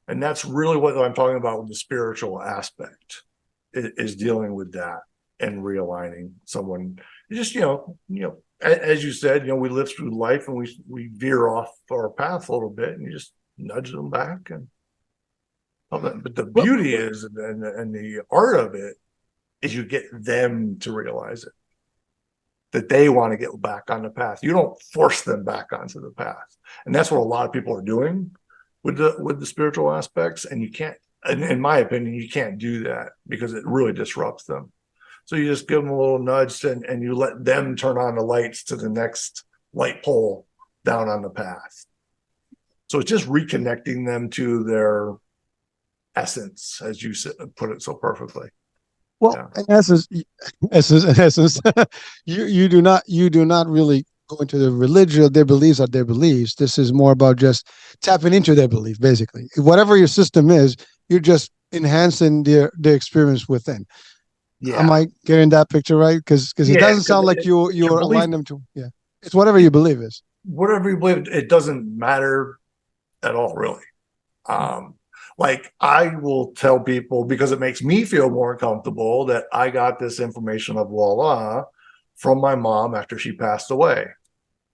And that's really what I'm talking about with the spiritual aspect, is dealing with that and realigning someone. Just, as you said, we live through life and we veer off our path a little bit, and you just nudge them back. But the beauty is, and the art of it, is you get them to realize it, that they want to get back on the path. You don't force them back onto the path. And that's what a lot of people are doing with the spiritual aspects. And you can't, in my opinion, you can't do that because it really disrupts them. So you just give them a little nudge and you let them turn on the lights to the next light pole down on the path. So it's just reconnecting them to their essence, as you put it so perfectly. Well, in essence, you do not really go into the religion. Their beliefs are their beliefs. This is more about just tapping into their belief, basically. Whatever your system is, you're just enhancing the experience within. Yeah. Am I getting that picture right? Because it doesn't sound like you're aligning them to. Yeah, it's whatever you believe is. Whatever you believe, it doesn't matter at all, really. Like I will tell people, because it makes me feel more comfortable, that I got this information of VOILA from my mom after she passed away.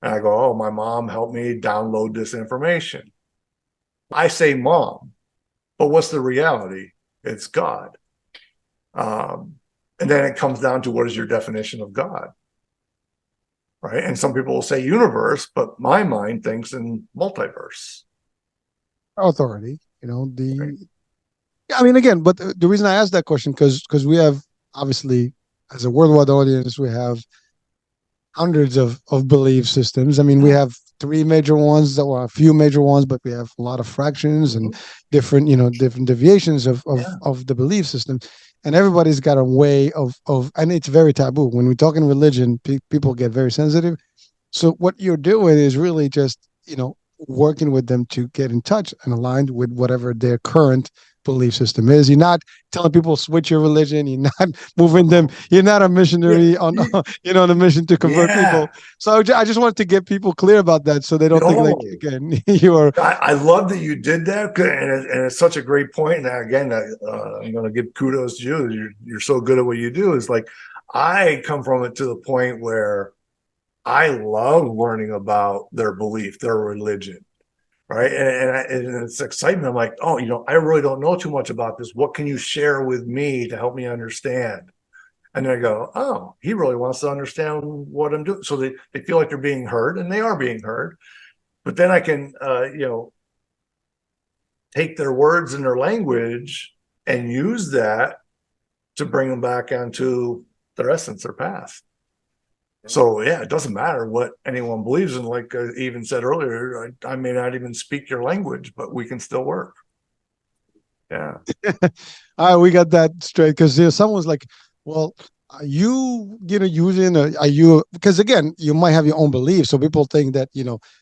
And I go, oh, my mom helped me download this information. I say mom, but what's the reality? It's God. And then it comes down to, what is your definition of God? Right? And some people will say universe, but my mind thinks in multiverse. Authority. I mean, again, but the reason I asked that question, because we have, obviously, as a worldwide audience, we have hundreds of belief systems. I mean, we have 3 major ones, a few major ones, but we have a lot of fractions and different deviations of the belief system. And everybody's got a way of, and it's very taboo. When we're talking religion, people get very sensitive. So what you're doing is really just, working with them to get in touch and aligned with whatever their current belief system is. You're not telling people switch your religion. You're not moving them. You're not a missionary on on a mission to convert Yeah. people. So I just wanted to get people clear about that, so they don't think like No. again you are. I love that you did that, and it's such a great point. And again, I'm going to give kudos to you. You're so good at what you do. It's like I come from it to the point where I love learning about their belief, their religion, right? And it's excitement. I'm like, oh, I really don't know too much about this. What can you share with me to help me understand? And then I go, oh, he really wants to understand what I'm doing. So they feel like they're being heard, and they are being heard. But then I can, take their words and their language and use that to bring them back onto their essence, their path. So yeah, it doesn't matter what anyone believes in. Like I even said earlier, I may not even speak your language, but we can still work. Yeah. All right, we got that straight because someone's like, well, are you using are you, because again you might have your own beliefs, so people think that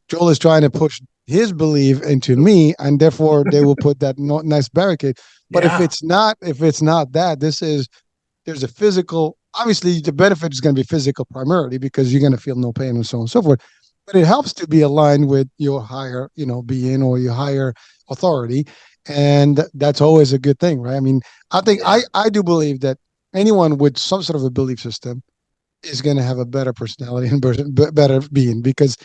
Joel is trying to push his belief into me and therefore they will put that nice barricade. But Yeah. if it's not that, there's a physical, obviously the benefit is going to be physical primarily because you're going to feel no pain and so on and so forth, but it helps to be aligned with your higher being or your higher authority, and that's always a good thing, right? I mean, I think I do believe that anyone with some sort of a belief system is going to have a better personality and better being because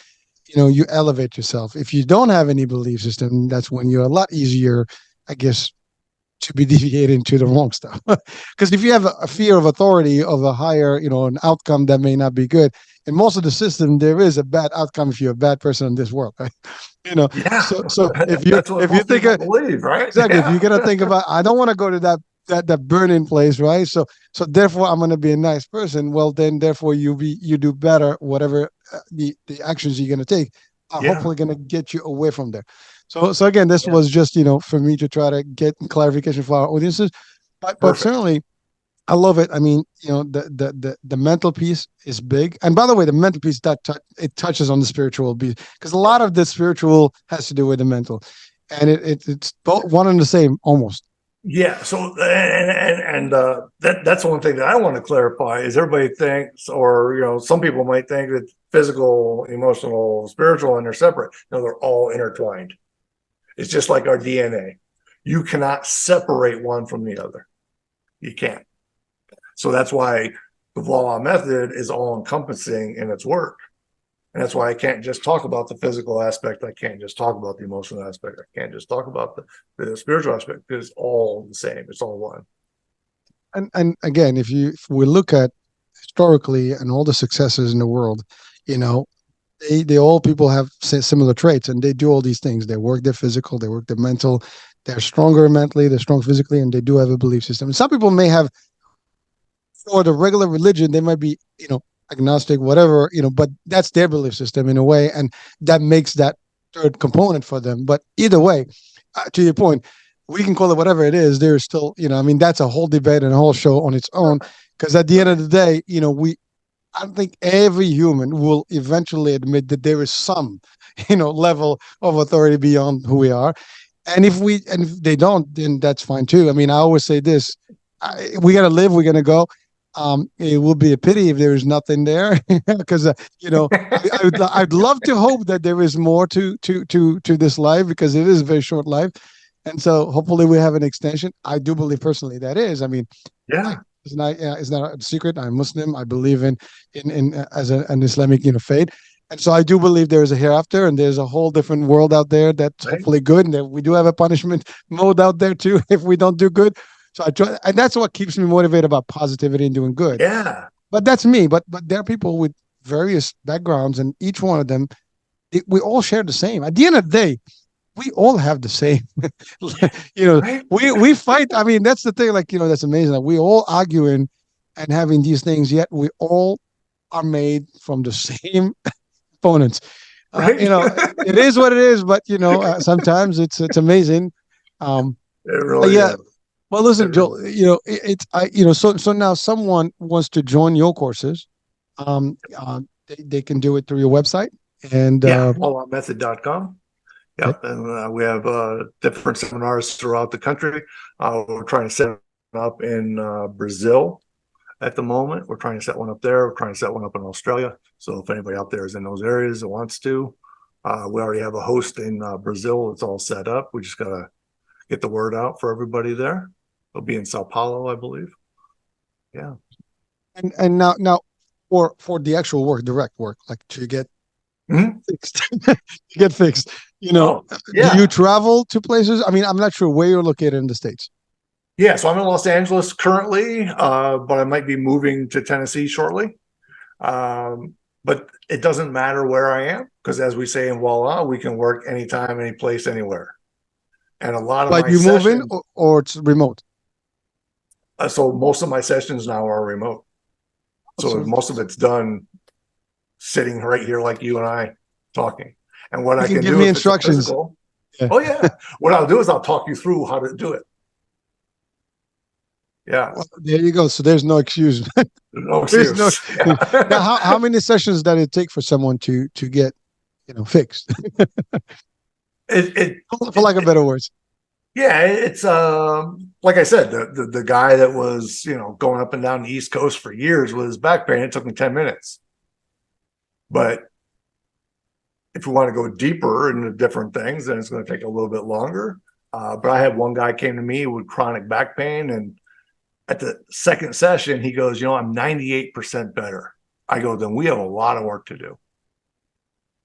you elevate yourself. If you don't have any belief system, that's when you're a lot easier, I guess, to be deviating to the wrong stuff. Because if you have a fear of authority of a higher, an outcome that may not be good, in most of the system, there is a bad outcome if you're a bad person in this world, right? Yeah. So That's what if you most think people believe, right? exactly, if Yeah. you're gonna think about, I don't want to go to that burning place, right? So therefore, I'm gonna be a nice person. Well, then therefore, you do better. Whatever the actions you're gonna take are Yeah. hopefully gonna get you away from there. So again, this Yeah. was just for me to try to get clarification for our audiences, but Perfect. certainly I love it. I mean, the mental piece is big. And by the way, the mental piece it touches on the spiritual piece because a lot of the spiritual has to do with the mental, and it's both one and the same almost. Yeah. So that's one thing that I want to clarify is everybody thinks, or some people might think that physical, emotional, spiritual, and they're separate. No, they're all intertwined. It's just like our DNA. You cannot separate one from the other. You can't. So that's why the VOILA method is all encompassing in its work. And that's why I can't just talk about the physical aspect. I can't just talk about the emotional aspect. I can't just talk about the spiritual aspect because it's all the same. It's all one. And again, if we look at historically and all the successes in the world, you know, they all people have similar traits and they do all these things. They work their physical, they work their mental, they're stronger mentally, they're strong physically, and they do have a belief system. And some people may have, for the regular religion, they might be, agnostic, whatever, but that's their belief system in a way, and that makes that third component for them. But either way, to your point, we can call it whatever it is. There's still, I mean, that's a whole debate and a whole show on its own. Because at the end of the day, I think every human will eventually admit that there is some, level of authority beyond who we are. And if they don't, then that's fine too. I mean, I always say this: we gotta live. We're gonna go. It will be a pity if there is nothing there, because I'd love to hope that there is more to this life because it is a very short life, and so hopefully we have an extension. I do believe personally that is. I mean, Yeah. it's not a secret. I'm Muslim. I believe in as an Islamic faith, and so I do believe there is a hereafter, and there's a whole different world out there that's Right. hopefully good, and that we do have a punishment mode out there too if we don't do good. So I try, and that's what keeps me motivated about positivity and doing good. Yeah. But that's me. But there are people with various backgrounds, and each one of them, we all share the same. At the end of the day, we all have the same. Right. We fight. I mean, that's the thing. Like that's amazing. Like we all arguing and having these things, yet we all are made from the same opponents. Right. It is what it is. But sometimes it's amazing. It But really yeah, is. well, It listen, really Joel. It's so now someone wants to join your courses. They can do it through your website, and Yeah. VOILAmethod.com. Yep, and we have different seminars throughout the country. We're trying to set up in Brazil at the moment. We're trying to set one up there. We're trying to set one up in Australia. So if anybody out there is in those areas that wants to, we already have a host in Brazil. It's all set up. We just got to get the word out for everybody there. It'll be in Sao Paulo, I believe. Yeah. And now for the actual work, direct work, like to get fixed, to get fixed. Do Yeah. you travel to places? I mean, I'm not sure where you're located in the States. Yeah, so I'm in Los Angeles currently, but I might be moving to Tennessee shortly. But it doesn't matter where I am because, as we say in Voila, we can work anytime, any place, anywhere. And a lot of Like my you move in, sessions, or it's remote. so most of my sessions now are remote. So So most of it's done sitting right here, like you and I talking. And what you I can can give do me if it's a instructions. physical, Yeah. oh yeah, what I'll do is I'll talk you through how to do it. Yeah, Well, there you go. So there's no excuse. no There's no. excuse. Now, Yeah. how many sessions does it take for someone to get fixed? it, it, For lack of better words. Yeah, it's like I said, the guy that was going up and down the East Coast for years with his back pain. It took me 10 minutes. But if we want to go deeper into different things, then it's going to take a little bit longer. But I had one guy came to me with chronic back pain, and at the second session, he goes, I'm 98% better. I go, then we have a lot of work to do.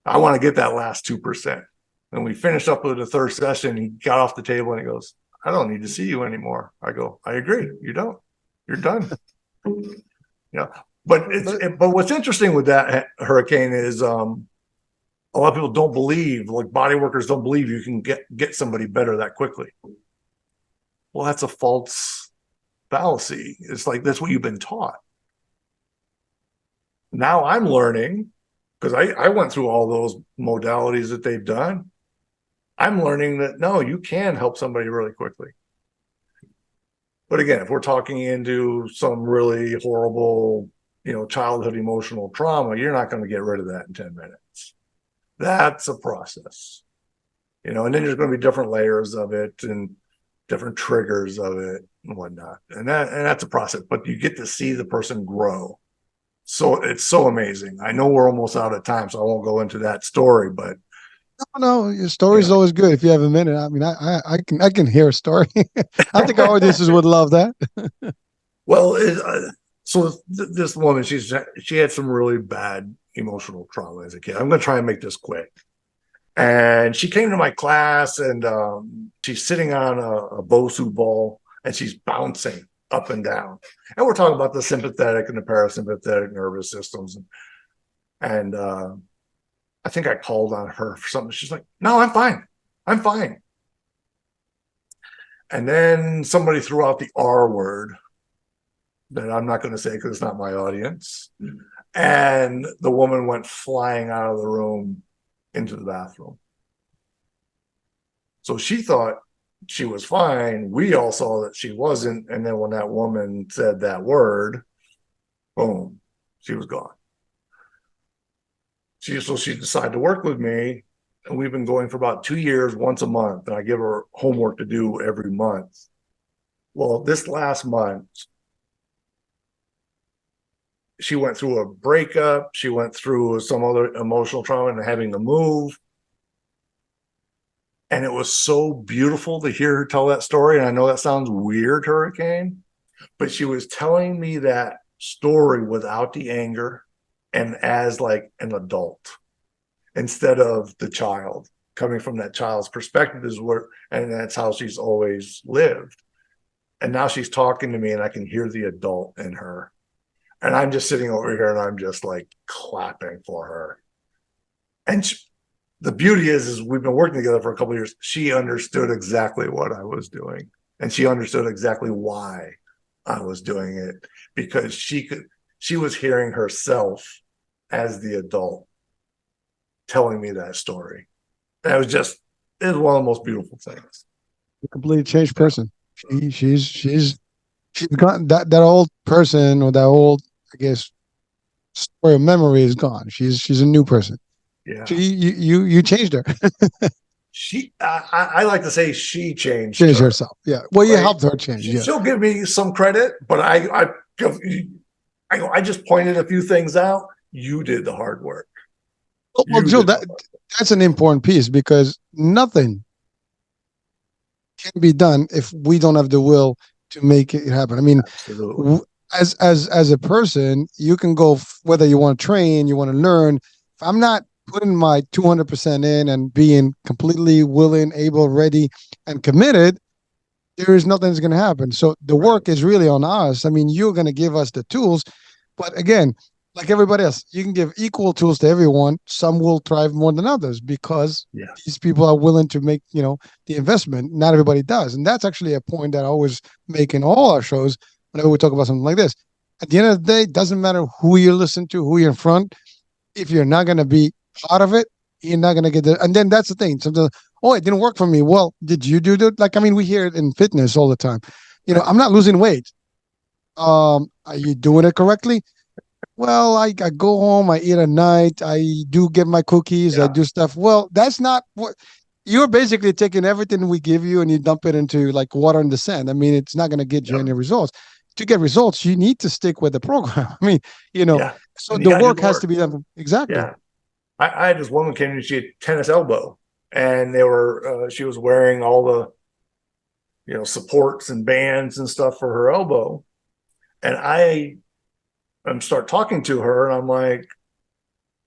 I want to get that last 2%. And we finished up with the third session. He got off the table and he goes, I don't need to see you anymore. I go, I agree. You don't. You're done. Yeah. But but what's interesting with that hurricane is a lot of people don't believe, like body workers don't believe you can get somebody better that quickly. Well, that's a false fallacy. It's like that's what you've been taught. Now I'm learning because I went through all those modalities that they've done. I'm learning that no, you can help somebody really quickly. But again, if we're talking into some really horrible, childhood emotional trauma, you're not going to get rid of that in 10 minutes. That's a process, and then there's going to be different layers of it and different triggers of it and whatnot. And that's a process, but you get to see the person grow. So it's so amazing. I know we're almost out of time, so I won't go into that story, but No, your story is always good if you have a minute. I mean, I can hear a story. I think our audiences would love that. well, so this woman, she had some really bad emotional trauma as a kid. I'm going to try and make this quick. And she came to my class, and she's sitting on a Bosu ball, and she's bouncing up and down. And we're talking about the sympathetic and the parasympathetic nervous systems. And I think I called on her for something. She's like, no, I'm fine. I'm fine. And then somebody threw out the R word that I'm not going to say because it's not my audience. And the woman went flying out of the room into the bathroom. So she thought she was fine. We all saw that she wasn't. And then when that woman said that word, boom, she was gone. She decided to work with me, and we've been going for about 2 years, once a month, and I give her homework to do every month. Well, this last month, she went through a breakup. She went through some other emotional trauma and having to move. And it was so beautiful to hear her tell that story. And I know that sounds weird, Hurricane, but she was telling me that story without the anger and as like an adult instead of the child. Coming from that child's perspective is where, and that's how she's always lived. And now she's talking to me and I can hear the adult in her. And I'm just sitting over here and I'm just like clapping for her. And the beauty is we've been working together for a couple of years. She understood exactly what I was doing. And she understood exactly why I was doing it, because she was hearing herself as the adult telling me that story. And it was one of the most beautiful things. A completely changed person. She's gone. That old person, or that old, I guess, story of memory is gone. She's a new person. Yeah. You changed her. I like to say she changed Change her, herself. Yeah. Well, you right? helped her change. Yeah. She'll give me some credit, but I just pointed a few things out. You did the hard work. Well, You Joe, did the hard work. that's an important piece because nothing can be done if we don't have the will to make it happen. I mean, Absolutely. as a person, you can go whether you want to train, you want to learn. If I'm not putting my 200% in and being completely willing, able, ready, and committed, there is nothing that's going to happen. So the Right. work is really on us. I mean, you're going to give us the tools, but again, like everybody else, you can give equal tools to everyone. Some will thrive more than others because Yeah. these people are willing to make, the investment. Not everybody does. And that's actually a point that I always make in all our shows whenever we talk about something like this. At the end of the day, it doesn't matter who you listen to, who you're in front. If you're not going to be part of it, you're not going to get the. And then that's the thing. Sometimes, oh, it didn't work for me. Well, did you do that? Like, I mean, we hear it in fitness all the time. I'm not losing weight. Are you doing it correctly? Well, I go home, I eat at night, I do get my cookies, I Yeah. do stuff. Well, that's not what you're basically taking everything we give you and you dump it into like water in the sand. I mean, it's not going to get you Yep. any results. To get results, you need to stick with the program. I mean, Yeah. so And you the got to do work the has to work. be done. Exactly. Yeah. I had this woman came in, she had tennis elbow, and she was wearing all the, supports and bands and stuff for her elbow. And I'm start talking to her and I'm like,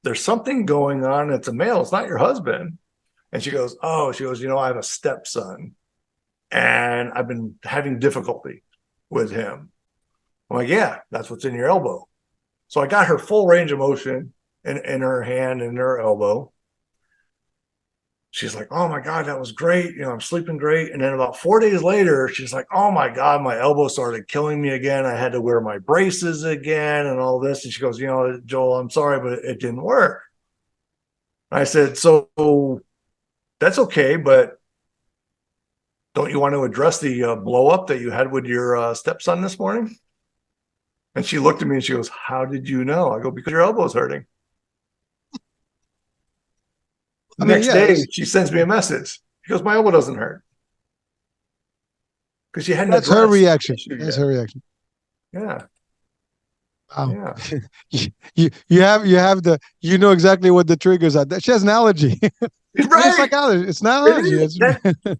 there's something going on. It's a male. It's not your husband. And she goes, I have a stepson and I've been having difficulty with him. I'm like, yeah, that's what's in your elbow. So I got her full range of motion in her hand and her elbow. She's like, oh my God, that was great. I'm sleeping great. And then about 4 days later, she's like, oh my God, my elbow started killing me again. I had to wear my braces again and all this. And she goes, Joel, I'm sorry, but it didn't work. I said, so that's okay, but don't you want to address the blow up that you had with your stepson this morning? And she looked at me and she goes, how did you know? I go, because your elbow's hurting. The I mean, next yeah, day, she sends me a message. She goes, my elbow doesn't hurt because she hadn't that's her addressed the reaction. issue That's yet. her reaction. Yeah. Wow. Yeah. You have you know exactly what the triggers are. She has an allergy. I mean, it's Right. like allergy. It's not It allergy. is. It's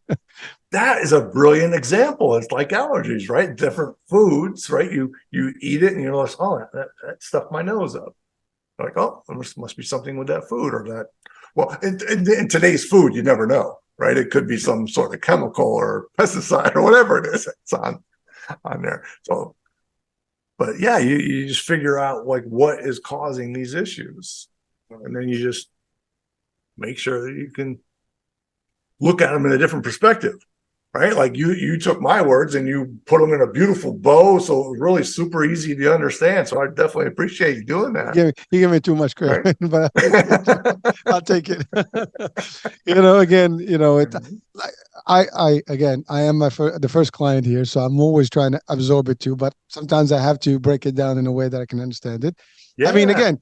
That is a brilliant example. It's like allergies, right? Different foods, right? You eat it and you're like, oh, that stuffed my nose up. Like, oh, there must be something with that food or that. Well, in today's food, you never know, right? It could be some sort of chemical or pesticide or whatever it is that's on there. So, but yeah, you just figure out like what is causing these issues, and then you just make sure that you can look at them in a different perspective, right? Like you took my words and you put them in a beautiful bow, so it was really super easy to understand. So I definitely appreciate you doing that, you give me too much credit, right? but I'll take it. Again, like I am the first client here, so I'm always trying to absorb it too. But sometimes I have to break it down in a way that I can understand it. I mean, Yeah, again,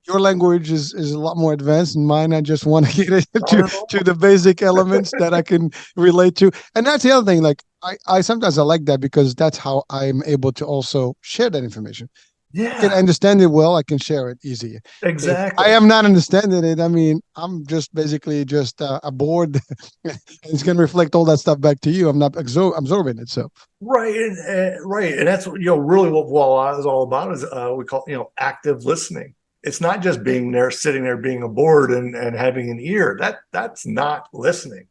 your language is a lot more advanced than mine. I just want to get it not at to all. the basic elements that I can relate to. And that's the other thing. Like I sometimes I like that because that's how I'm able to also share that information. If I Yeah, understand it well, I can share it easy. If I exactly. am not understanding it, I mean, I'm just basically just a board. And it's going to reflect all that stuff back to you. I'm not absorbing it. So Right, right, and that's really what Voila is all about. Is we call active listening. It's not just being there, sitting there, being a board and having an ear. That's not listening.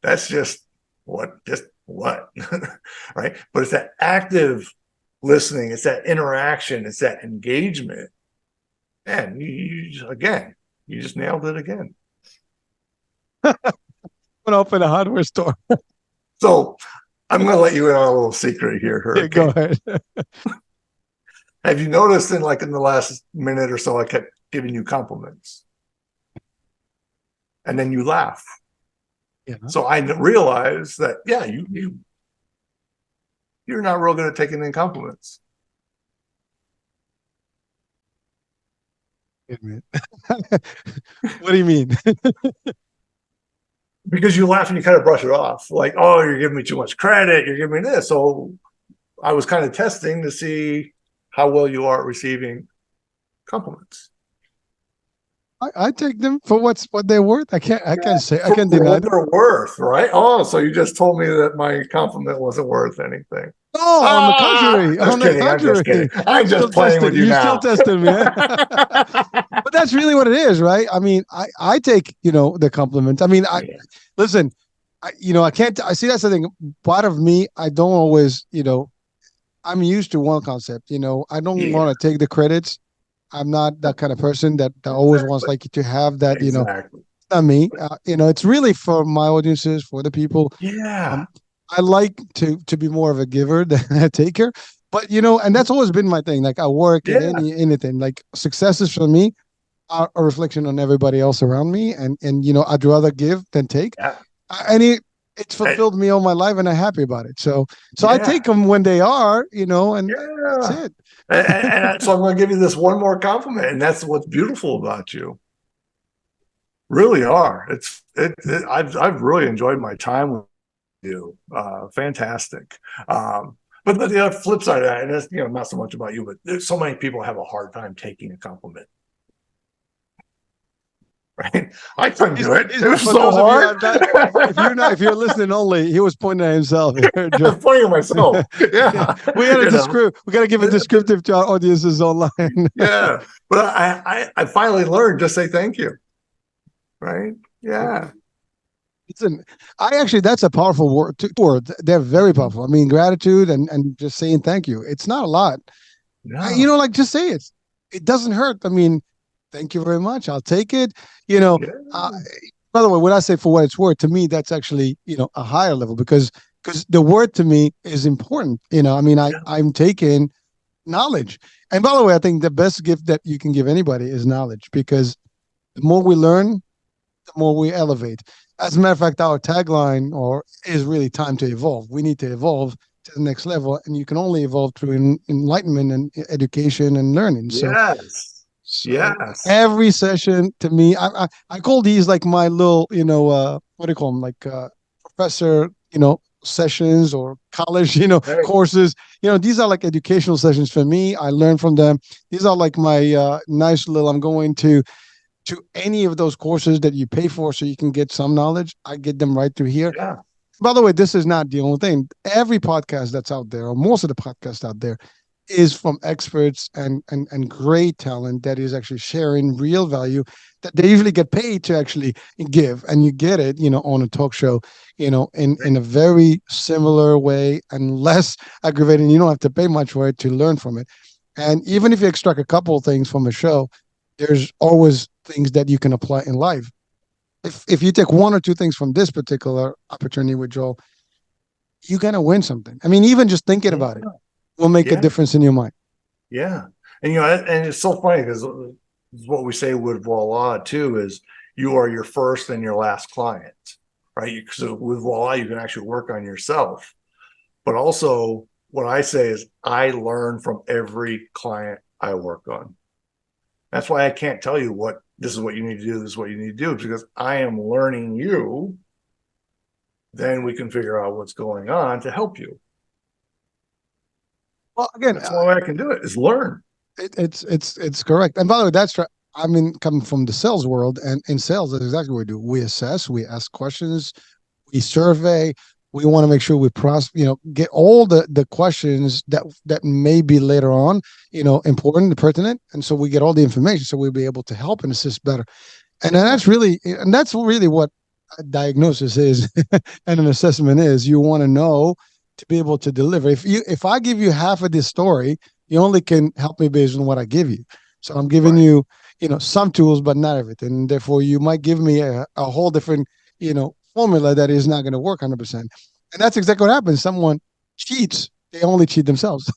That's just what, right? But it's that active listening. It's that interaction. It's that engagement. And again, you just nailed it again. I'm going to open a hardware store. So I'm going to let you in on a little secret here, Yeah, go Hurricane. ahead. Have you noticed in the last minute or so, I kept giving you compliments and then you laugh. Yeah. So I realized that, yeah, you're not real good at taking in compliments. What do you mean? because you laugh and you kind of brush it off, like, oh, you're giving me too much credit, you're giving me this. So I was kind of testing to see how well you are at receiving compliments. I take them for what they're worth. I can't For deny what them. they're worth, right? Oh, so you just told me that my compliment wasn't worth anything. No, on the contrary. Just On the kidding. I'm just contrary. kidding. I'm just playing with you You still now. tested me. But that's really what it is, right? I mean, I take, the compliment. I mean, listen, I can't, I see that's the thing. Part of me, I don't always, I'm used to one concept, I don't Yeah, want to take the credits. I'm not that kind of person that always wants exactly. like to have that, Exactly. not me. It's really for my audiences, for the people. Yeah. Um, I like to be more of a giver than a taker. But and that's always been my thing. Like I work at Yeah. anything. Like successes for me are a reflection on everybody else around me, and I'd rather give than take. Yeah. And it's fulfilled me all my life, and I'm happy about it. So I Yeah. take them when they are, and that's Yeah. it. So I'm going to give you this one more compliment, and that's what's beautiful about you. Really are. I've really enjoyed my time with you. Fantastic. But the other flip side of that, and that's not so much about you, but there's so many people have a hard time taking a compliment. Right? I couldn't do it. It was For so those of you hard. if you're listening only, he was pointing at himself here, I'm Joe. pointing at myself. Yeah. We gotta give a descriptive to our audiences online. Yeah. But I finally learned just say thank you. Right? Yeah. Listen, that's a powerful word. They're very powerful. I mean, gratitude and just saying thank you. It's not a lot. No. Like just say it. It doesn't hurt. I mean, thank you very much. I'll take it. You know, Yeah. uh, by the way, when I say for what it's worth, to me, that's actually, a higher level because the word to me is important. I mean, Yeah. I'm taking knowledge. And by the way, I think the best gift that you can give anybody is knowledge because the more we learn, the more we elevate. As a matter of fact, our tagline or is really time to evolve. We need to evolve to the next level, and you can only evolve through enlightenment and education and learning. Yes. So Yes. every session to me, I call these like my little, what do you call them? Like professor, sessions or college, Hey. courses. These are like educational sessions for me. I learn from them. These are like my nice little. I'm going to any of those courses that you pay for so you can get some knowledge. I get them right through here. Yeah. By the way, this is not the only thing. Every podcast that's out there, or most of the podcasts out there, is from experts and great talent that is actually sharing real value that they usually get paid to actually give. And you get it, on a talk show, in a very similar way and less aggravating. You don't have to pay much for it to learn from it. And even if you extract a couple of things from a show, there's always things that you can apply in life. If you take one or two things from this particular opportunity with Joel, you're gonna win something. I mean, even just thinking Yeah. about it will make a Yeah. difference in your mind. Yeah. And and it's so funny because what we say with Voila too is you are your first and your last client, right? So with Voila, you can actually work on yourself. But also what I say is I learn from every client I work on. That's why I can't tell you what this is what you need to do, this is what you need to do, because I am learning you. Then we can figure out what's going on to help you. Well, again, That's the only way I can do it is learn. it's correct. And by the way, that's right. I mean, coming from the sales world, and in sales, that's exactly what we do. We assess, we ask questions, we survey. We want to make sure we get all the questions that may be later on, important, pertinent, and so we get all the information, so we'll be able to help and assist better. And Yeah. that's really what a diagnosis is, and an assessment is. You want to know to be able to deliver. If I give you half of this story, you only can help me based on what I give you. So I'm giving Right. you, some tools, but not everything. And therefore, you might give me a whole different, formula that is not going to work 100%. And that's exactly what happens. Someone cheats; they only cheat themselves.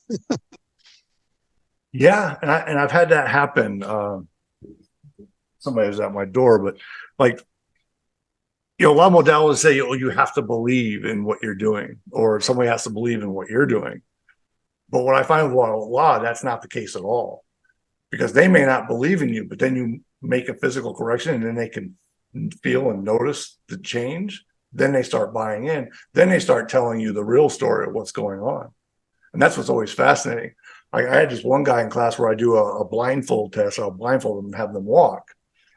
Yeah. And I've had that happen. Somebody was at my door, but like, a lot of modalities say, oh, you have to believe in what you're doing, or somebody has to believe in what you're doing. But what I find with law, that's not the case at all, because they may not believe in you, but then you make a physical correction and then they can feel and notice the change, then they start buying in. Then they start telling you the real story of what's going on. And that's what's always fascinating. Like I had just one guy in class where I do a blindfold test. I'll blindfold them and have them walk.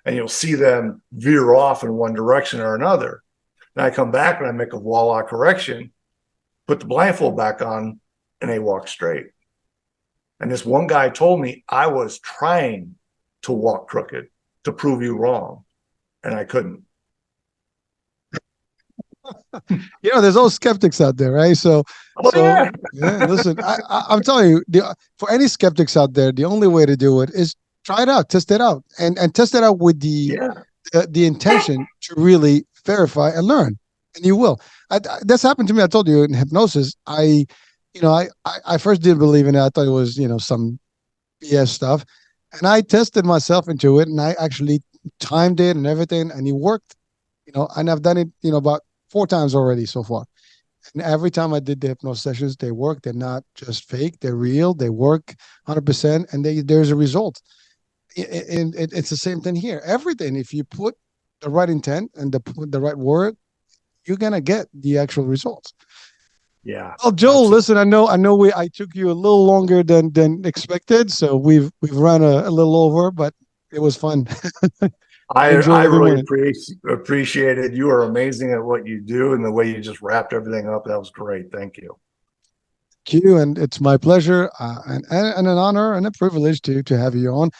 And you'll see them veer off in one direction or another. And I come back and I make a voila correction, put the blindfold back on, and they walk straight. And this one guy told me I was trying to walk crooked to prove you wrong, and I couldn't. There's all skeptics out there, right? So, Oh, yeah. yeah. Listen, I'm telling you, for any skeptics out there, the only way to do it is try it out, test it out, and test it out with Yeah. the intention to really verify and learn, and you will. That's happened to me. I told you in hypnosis. I first didn't believe in it. I thought it was some BS stuff, and I tested myself into it, and I actually timed it and everything, and it worked. And I've done it, about 4 times already so far. And every time I did the hypnosis sessions, they work. They're not just fake. They're real. They work 100%, and there's a result. And it's the same thing here. Everything, if you put the right intent and the right word, you're gonna get the actual results. Yeah. Well, Joel, Absolutely. listen, I took you a little longer than expected, so we've run a little over, but it was fun. I I enjoy every really minute. appreciate it. You are amazing at what you do, and the way you just wrapped everything up. That was great. Thank you. Thank you, and it's my pleasure, and an honor and a privilege to have you on.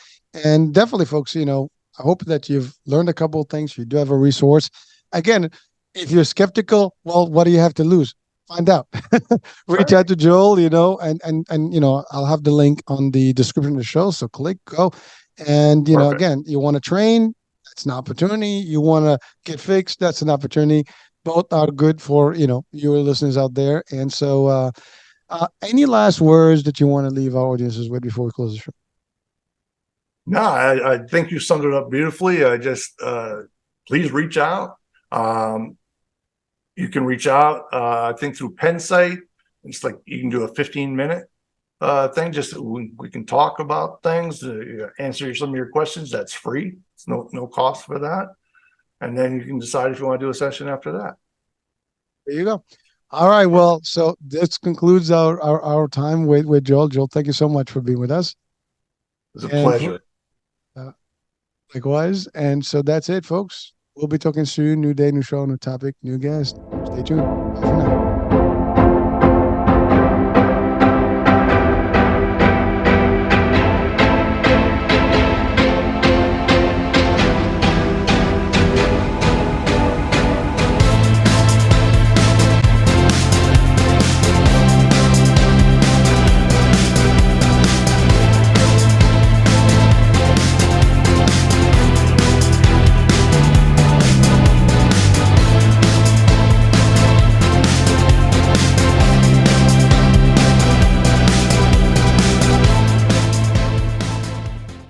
And definitely, folks, I hope that you've learned a couple of things. You do have a resource. Again, if you're skeptical, well, what do you have to lose? Find out. Reach Right. out to Joel, and I'll have the link on the description of the show. So click, go. And Perfect. again, you want to train, that's an opportunity. You want to get fixed, that's an opportunity. Both are good for your listeners out there. And so any last words that you want to leave our audiences with before we close the show? No, I think you summed it up beautifully. I just please reach out. Um, you can reach out, I think through Pensight. It's like you can do a 15-minute thing. Just we can talk about things, answer some of your questions. That's free. It's no cost for that. And then you can decide if you want to do a session after that. There you go. All right. Well, so this concludes our time with Joel. Joel, thank you so much for being with us. It's a And for pleasure. uh, likewise. And so that's it, folks. We'll be talking soon. New day, new show, new topic, new guest. Stay tuned. Bye for now.